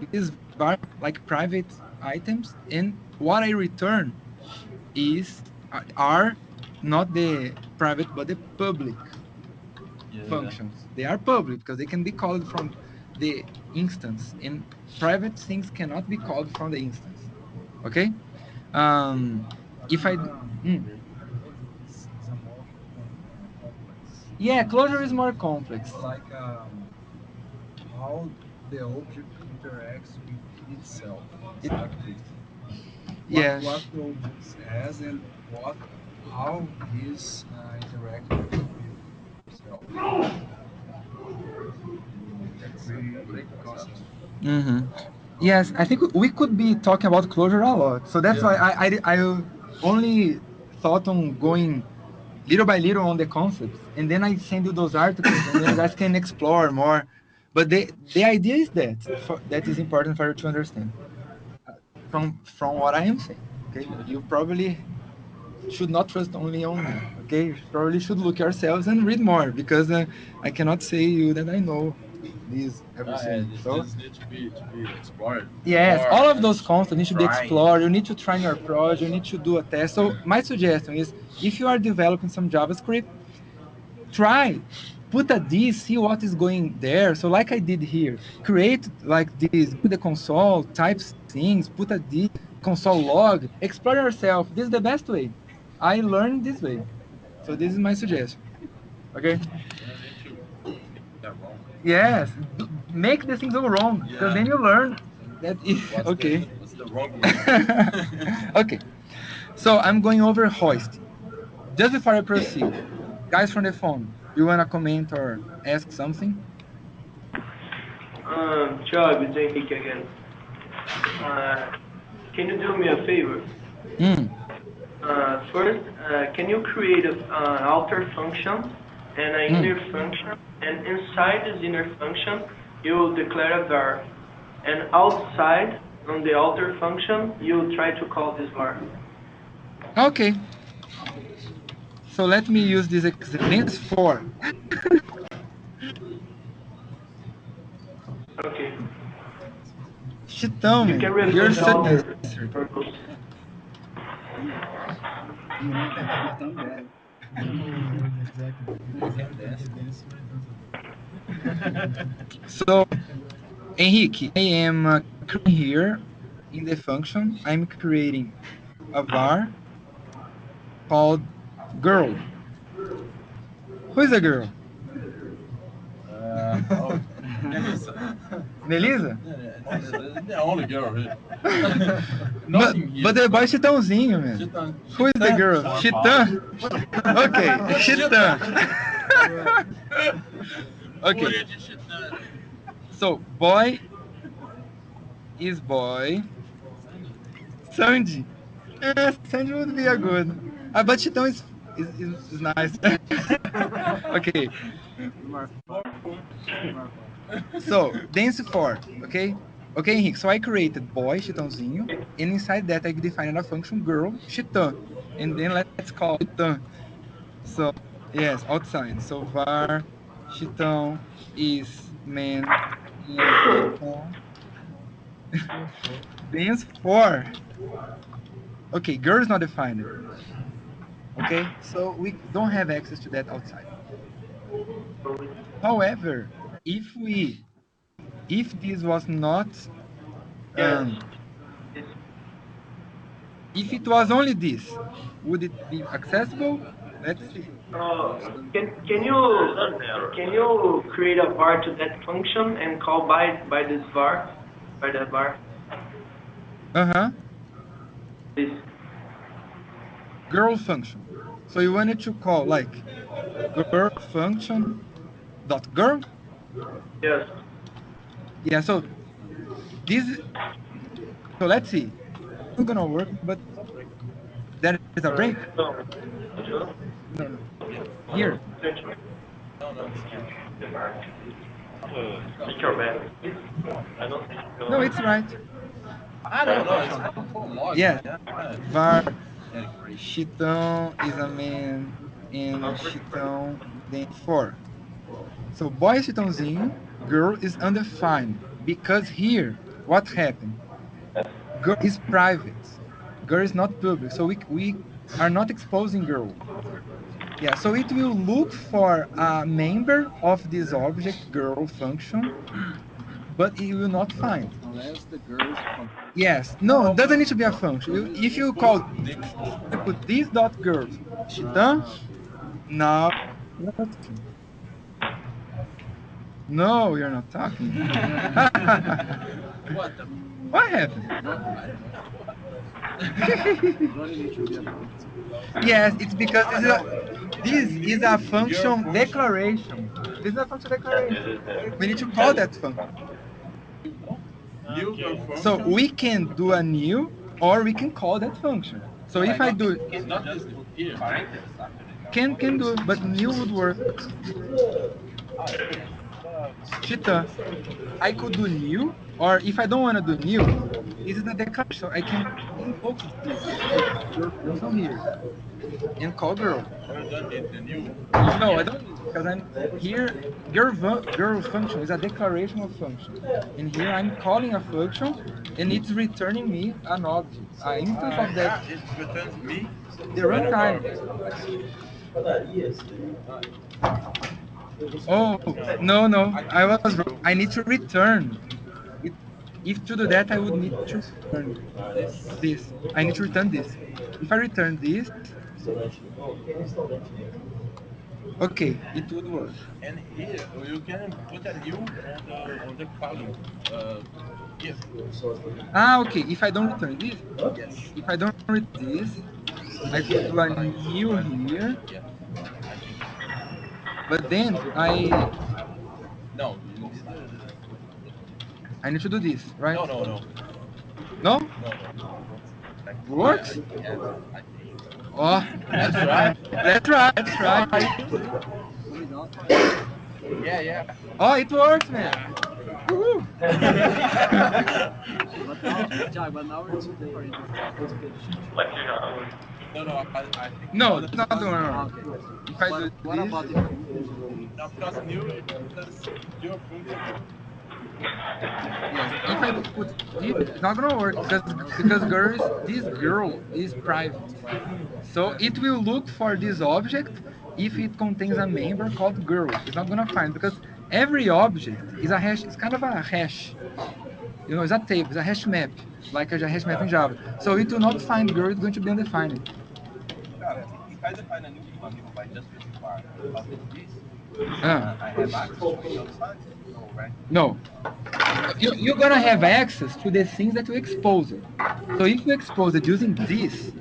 it is var like private items, and what I return is are not the private but the public Yeah. functions. They are public because they can be called from the instance, and private things cannot be called from the instance. Okay. Um, But if I mm, closure is a more complex yeah, closure is concept. more complex. It's like how the object interacts with itself. It's It, like this. yeah. What the object has and what how he's interacting with himself. That's a great concept. Hmm. Yes, I think we could be talking about closure a lot. So that's why Yeah. I only thought on going little by little on the concepts, and then I send you those articles, and then you guys can explore more. But the idea is that is important for you to understand from what I am saying. Okay, you probably should not trust only on me. Okay, you probably should look yourselves and read more because I cannot say you that I know this Yeah, everything. So this need to be explored yes, more all of and those concepts need to be trying. explored. You need to try your project. You need to do a test. So my suggestion is, if you are developing some JavaScript, try put a D, see what is going there. So like I did here, create like this, go to the console, type things, put a D, console log, explore yourself. This is the best way. I learned this way. So this is my suggestion. Okay. You don't need to get that wrong. Yes, make the things go wrong because Yeah. then you learn that is okay. What's the wrong way? Okay, so I'm going over hoist. Just before I proceed, guys from the phone, you wanna comment or ask something? Job, it's Henrique again. Uh, can you do me a favor? Hmm. First, can you create an outer function and an Hmm. inner function, and inside this inner function, you declare a var, and outside on the outer function, you try to call this var. Okay, so let me use this example for Okay. Chitão, You can man. You're replace such all a the bastard. purples. You know that you're done bad. You can dance. So, Henrique, I am creating here in the function. I'm creating a var called girl. Who is a girl? Oh, Melissa. Melissa? The only girl here. But, Nothing here. but the boy is Chitãozinho, man. Chitã. Who is the girl? Chitã? Okay, Chitã. Okay, Fúria de Chitã. so boy is boy. Sandy. Sandy would be a good. But Chitão is nice. Okay, Two more fun. Two more fun. so dance for, okay? Okay, Henrique, so I created boy, Chitãozinho, and inside that I defined a function girl, Chitã. And then let's call Chitã. So, yes, outside. So var Chitão is man and Chitão dance for. Okay, girl is not defined. Okay, so we don't have access to that outside. However, if we if this was not Yes. um, It's, if it was only this, would it be accessible? Let's see. can you create a var to that function and call by this var, by that var? Uh-huh. This. Girl function. So you wanted to call like girl function dot girl? Yes. Yeah, so this so let's see. It's gonna work, but there is a break? No. Hello? No, no. Hello? Here. No, no, it's here. Speak your bad. I don't think No, it's right. I don't know. It's for log. Yeah. Yeah. Var Yeah, great. Chitão is a man and Chitão then for. So boy is Chitãozinho, girl is undefined because here what happened? Girl is private. Girl is not public. So we are not exposing girl. Yeah, so it will look for a member of this object girl function, but it will not find. Unless the girls from Yes, no, it doesn't need to be a function. If you call put this dot girls, Chitã, okay. now you're not talking. No, you're not talking. What the? What happened? No, I don't know. don't need to be a function. Yes, it's because this is a function declaration. This is a function declaration. We need to call that function. New girl So function. we can do a new or we can call that function. So if I do It's not just put here. can do, but new would work. Chita, I could do new, or if I don't want to do new, this is the declaration. I can invoke this your function here and call girl. Or you don't need the new. No, I don't need it because I'm here. Girl function is a declaration of function, and here I'm calling a function, and it's returning me an object, an instance of that Yeah, it returns me the when a runtime. girl. I see. Uh, Oh no, no, no, I I think was it's wrong. you. I need to return it. If to do that, I would need to return This. this. I need to return this. If I return this, okay, it would work. And here you can put a new on the column. If Ah, okay. If I don't return this, yes, if I don't return this, I could do a new here, yeah, I think it's but then no. You need I need to do this, right? no, no, no, No? no, no. Like Works? yes, I think. Oh, Let's try. let's try, let's try. Are you using it? without parameters. Yeah, yeah. Oh, it works, man. Woohoo. But now, Jack, but now we're using the parentheses. It's okay to change. No, no. I think No, other it's not the because Ah, one. okay. If I do But what this, about if you use the no, because new it does your function. yes. If I put this, it's not gonna work because this girl is private. So it will look for this object if it contains a member called girl. It's not gonna find because every object is a hash. It's kind of a hash. You know, it's a table. It's a hash map, like a hash map in Java. So it will not find girl. It's going to be undefined. Cara, if I define a new function by just using var without doing this, Uh, I have access to it outside? No, right? no, you're gonna have access to the things that you expose. So if you expose it using this,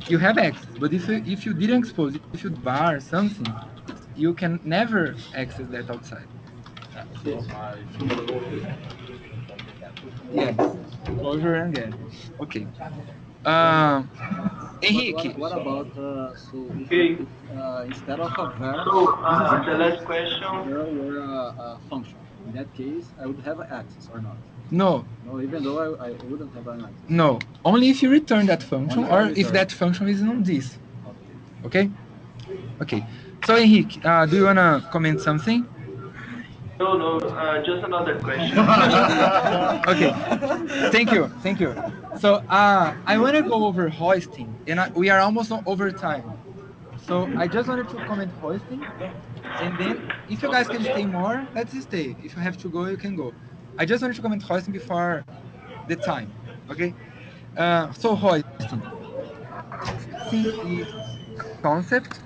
you have access. But if you didn't expose, if you var something, you can never access that outside. So I should don't get that. Yes, closure and get. Okay. Um, But Henrique. what about so Okay. if instead of a var, So this is the supposed last a question. girl or a function. In that case, I would have access or not. No, No, even though I wouldn't have an access. no. Only if you return that function Only if I or if return. that function is on this. Okay. Okay. Okay. So Henrique, do you wanna comment something? No, no, just another question. Okay. Thank you. Thank you. So I want to go over hoisting, and we are almost over time. So I just wanted to comment hoisting, and then if you guys can stay more, let's stay. If you have to go, you can go. I just wanted to comment hoisting before the time. Okay. So hoisting. Hoisting is a concept,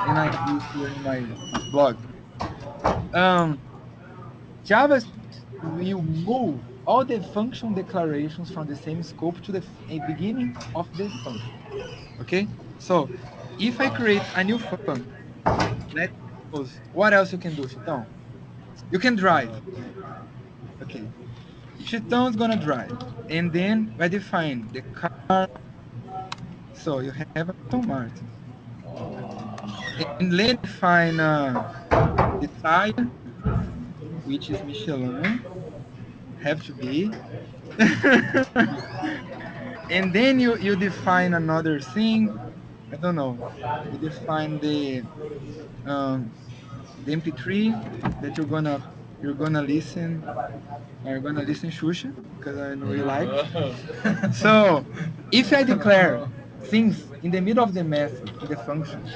and I use here in my blog. Um, JavaScript will move all the function declarations from the same scope to the beginning of the function. Okay? So if I create a new function, let's suppose, what else you can do, Chitão? You can drive. Okay. Chitão is gonna drive. And then I define the car. So you have Aston Martin. And let's define the tire, which is Michelin. Have to be. And then you define another thing. I don't know. You define um the MP3 that you're gonna listen. You're gonna listen Xuxa because I know you like. So if I declare things in the middle of the method in the function,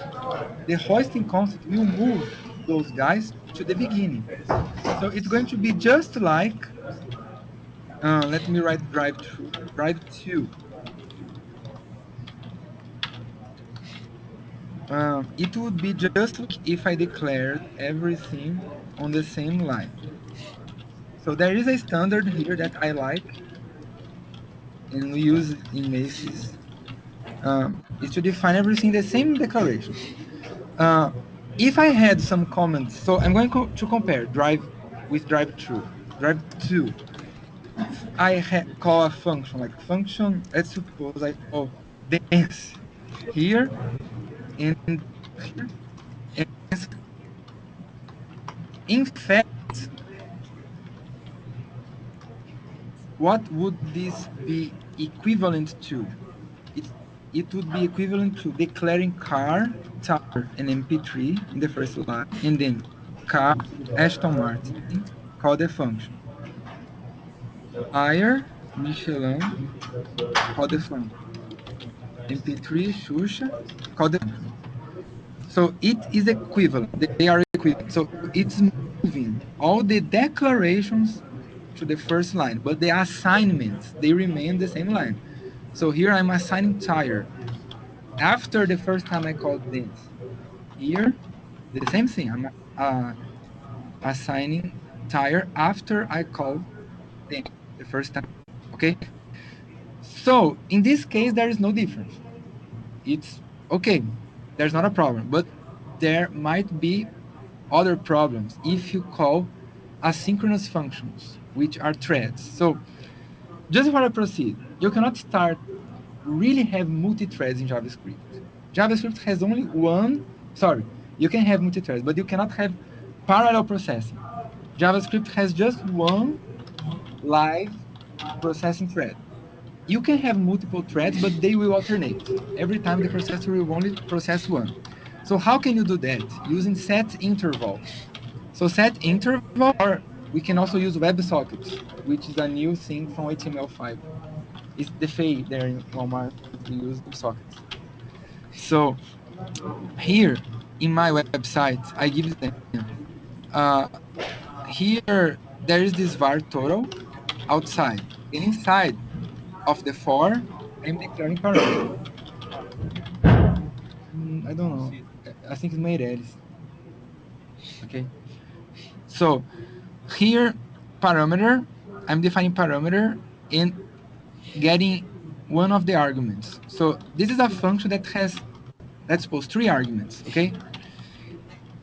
the hoisting concept will move those guys to the beginning. So it's going to be just like let me write drive to. It would be just like if I declared everything on the same line. So there is a standard here that I like, and we use it in Macy's, is to define everything the same declaration. Uh, if I had some comments, so I'm going to compare drive with drive through. Drive to, I call a function like function. Let's suppose I call dance here and here. And in fact, what would this be equivalent to? It, it would be equivalent to declaring car, tire, and MP3 in the first line, and then car, Aston Martin, call the function. Tire, Michelin, call the function. MP3, Xuxa, call the function. So it is equivalent. They are equivalent. So it's moving all the declarations to the first line, but the assignments, they remain the same line. So here I'm assigning tire. After the first time I called dance. Here, the same thing. I'm assigning tire after I call dance the first time. Okay. So in this case, there is no difference. It's okay. There's not a problem, but there might be other problems if you call asynchronous functions, which are threads. So just before I proceed, you cannot start really have multi-threads in JavaScript. JavaScript has only one, sorry, you can have multi-threads, but you cannot have parallel processing. JavaScript has just one live processing thread. You can have multiple threads, but they will alternate. Every time the processor will only process one. So how can you do that? Using set interval. So set interval, or we can also use WebSockets, which is a new thing from HTML5. It's the Fay there in Walmart, we use WebSockets. So here in my website, I give them, uh, here there is this var total outside. And inside of the for, I'm declaring parameter. I don't know. I think it's Meirelles. Okay. So here, parameter, I'm defining parameter and getting one of the arguments. So this is a function that has, let's suppose, 3 arguments, okay?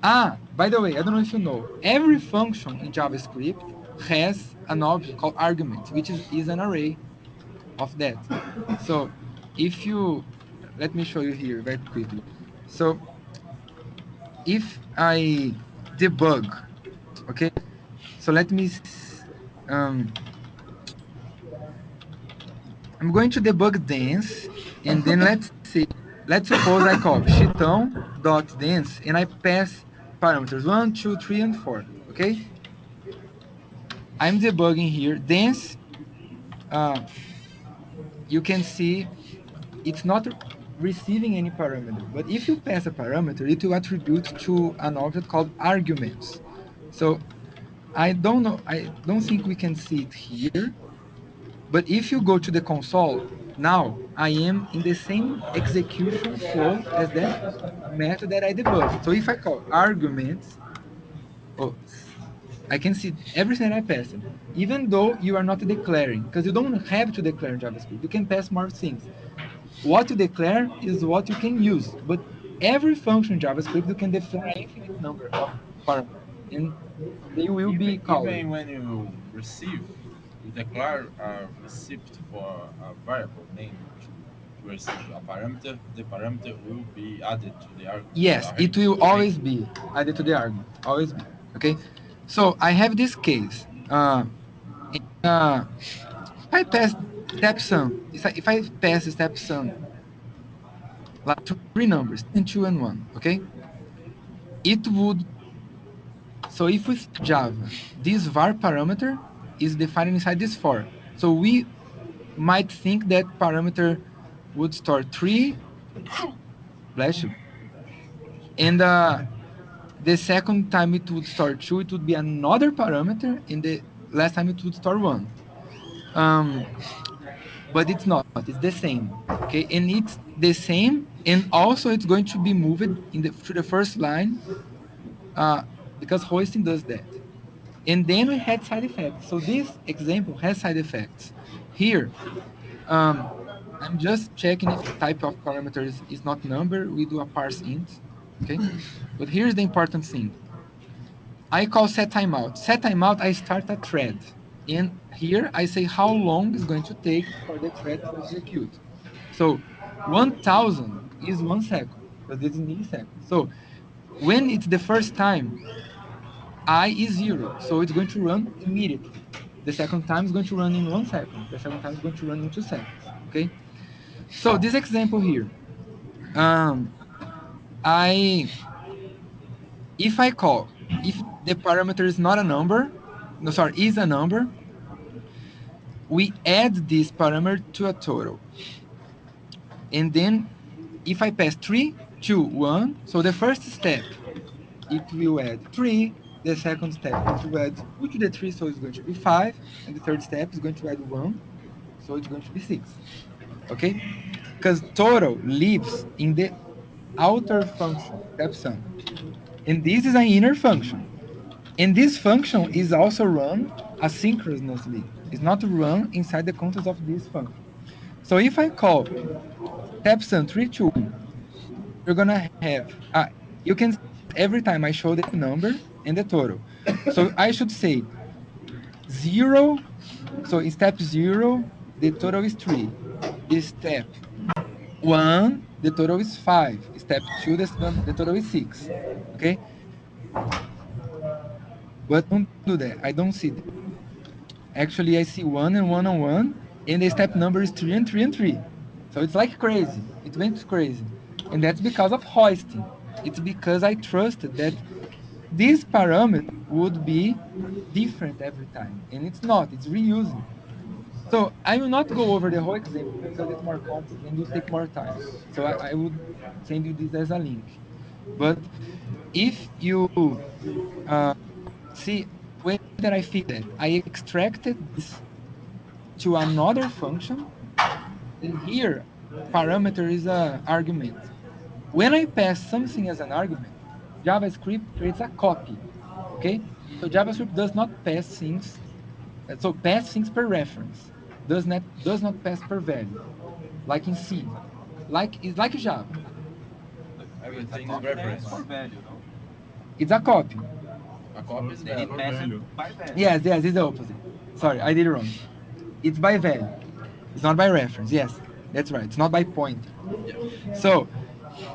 By the way, I don't know if you know, every function in JavaScript has an object called argument, which is an array of that. So if you, let me show you here very quickly. So if I debug, okay, so let me, um, I'm going to debug dance, and then let's see, let's suppose I call chitão.dance, and I pass parameters 1, 2, 3, and 4, okay? I'm debugging here. Dance, uh, you can see it's not receiving any parameter. But if you pass a parameter, it will attribute to an object called arguments. So I don't know, I don't think we can see it here. But if you go to the console, now I am in the same execution flow as that method that I debugged. So if I call arguments, oh, I can see everything I passed, even though you are not declaring, because you don't have to declare in JavaScript. You can pass more things. What you declare is what you can use, but every function in JavaScript, you can declare an infinite number of parameters, and they will even be called. even when you receive, you declare a receipt for a variable name to receive a parameter. The parameter will be added to the Yes, it will string. always be added to the argument, always be, okay? So I have this case. Uh, if I pass step sum, if I pass step sum, like 3 numbers, and 2 and 1, okay? It would, so if we Java, this var parameter is defined inside this for. So we might think that parameter would store 3, bless you, and the second time it would store 2, it would be another parameter, and the last time it would store 1. Um, but it's not, it's the same, okay? And it's the same, and also it's going to be moved to the first line, because hosting does that. And then we had side effects. So this example has side effects. Here, I'm just checking if type of parameters is not number. We do a parse int, okay? But here's the important thing. I call set timeout. Set timeout, I start a thread. And here I say how long is going to take for the thread to execute. So 1000 is 1 second, because this is milliseconds. So when it's the first time, I is 0. So it's going to run immediately. The second time is going to run in 1 second. The second time is going to run in 2 seconds. Okay. So this example here, um, I if I call if the parameter is not a number, no sorry, is a number, we add this parameter to a total, and then if I pass 3, 2, 1, so the first step it will add 3. The second step it will add 2 to the 3, so it's going to be 5, and the third step is going to add 1, so it's going to be 6. Okay, because total lives in the outer function step sum, and this is an inner function. And this function is also run asynchronously. It's not run inside the context of this function. So if I call stepson 321, you're gonna have you can see every time I show the number and the total. So I should say 0. So in step 0, the total is 3. In step 1, the total is 5. Step 2, the total is 6. Okay, but don't do that. I don't see that. Actually, I see 1 and 1 and 1, and the step number is 3 and 3 and 3. So it's like crazy. It went crazy. And that's because of hoisting. It's because I trusted that this parameter would be different every time. And it's not, it's reusing. So I will not go over the whole example because it's more complex and it will take more time. So I would send you this as a link. But if you uh, see, when that I fix that, I extracted this to another function, and here parameter is a argument. When I pass something as an argument, JavaScript creates a copy. Okay, so JavaScript does not pass things. So pass things per reference. Does not pass per value, like in C, like it's like Java. Wait, a Everything is copy passes reference. for value, no? It's a copy. A copy For is Then it value. for passes value. by value. Yes, yes, it's the opposite. Sorry, I did it wrong. It's by value. It's not by reference. Yes, that's right. It's not by pointer. Yeah. So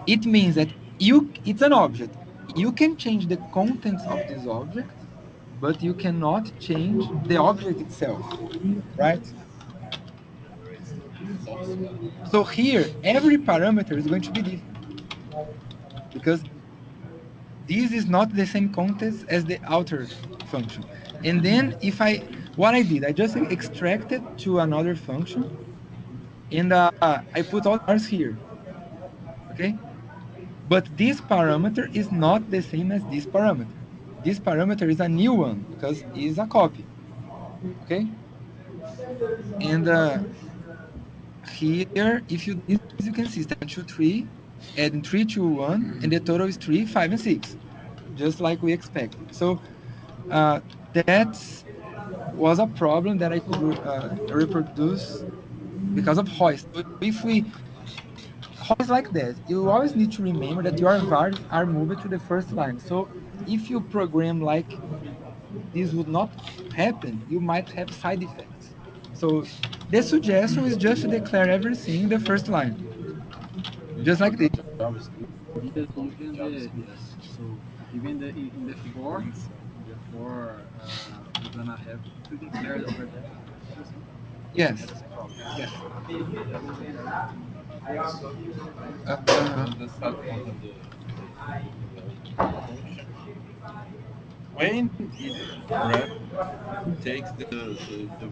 it means that it's an object. You can change the contents of this object, but you cannot change the object itself, right? Thoughts? Yeah. So here, every parameter is going to be different because this is not the same context as the outer function. And then what I did, I just extracted to another function, and I put all ours here, okay? But this parameter is not the same as this parameter. This parameter is a new one because it's a copy, okay? And here, if you do this, you can see step 2, 3, adding 3 to 1, and the total is 3, 5, and 6, just like we expected. So that was a problem that I could reproduce because of hoist. So if we hoist like that, you always need to remember that your vars are moved to the first line. So if you program like this would not happen, you might have side effects. So the suggestion is just to declare everything in the first line, With just like this. JavaScript, Yes, code in even the JavaScript. yes. So even in the for we're gonna have to declare over there everything. So we Yes, have the same problem. yes. And Uh, the start content the function. When it runs, it takes the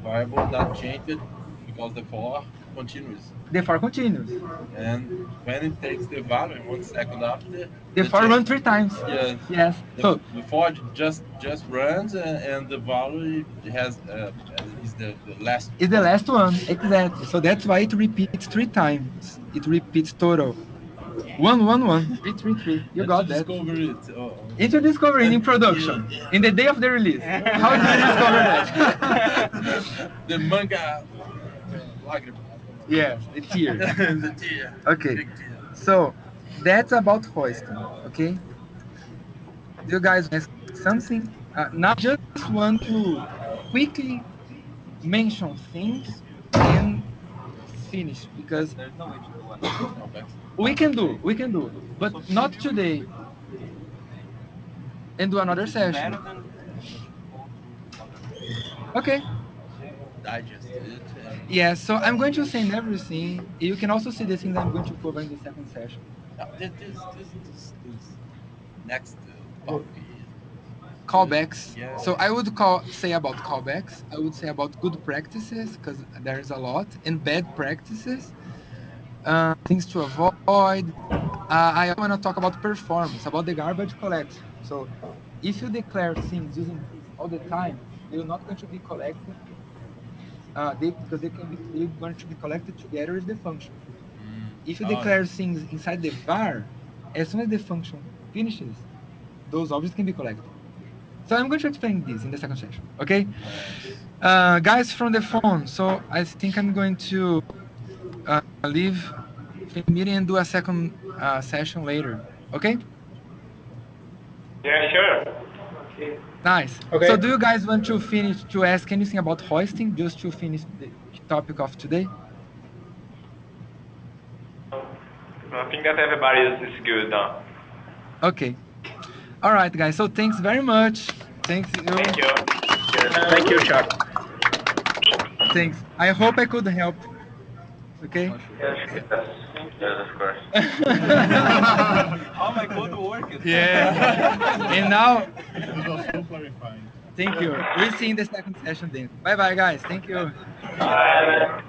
variable that changed because the for continues. the for continues. And when it takes the value in 1 second after The the for change, run 3 times. yeah, Yes. So the for just runs and the value has is the last it's the one. last one, exactly. So that's why it repeats 3 times. It repeats total 111 333. You And to got that. discover it, Into discovering and in yeah, production in the day of the release. How did you discover that? the manga lágrima, Yes, the tier. the tear, Okay, big tear. so that's about hoisting. Okay, do you guys ask something? Now, just want to quickly mention things and finish because There's no way to do another No, back. we can do, but so not maybe today. And do another it's better session. than to go to other. Okay. digest it and Yeah, so I'm going to send everything. You can also see the things I'm going to cover in the second session. this next topic is Callbacks. yeah. So I would say about callbacks. I would say about good practices because there's a lot, and bad practices, things to avoid. I want to talk about performance, about the garbage collection. So if you declare things using this all the time, they're not going to be collected. Because they're going to be collected together with the function. If you Oh, declare things inside the var, as soon as the function finishes, those objects can be collected. So I'm going to explain this in the second session. Okay, yes. guys from the phone. So I think I'm going to leave the meeting and do a second session later. Okay, Yeah, sure. nice. So Okay. do you guys want to finish to ask anything about hoisting just to finish the topic of today? I think that everybody is good now. Okay. All right, guys. So thanks very much. Thanks you. Thank you. Thank you, Chuck. Thanks. I hope I could help. Okay. For sure. Yes, yes, yes, of course. Oh my code worked. Yeah. And now, This was so clarifying. thank you. We'll see you in the second session then. Bye bye, guys. Thank you. Bye.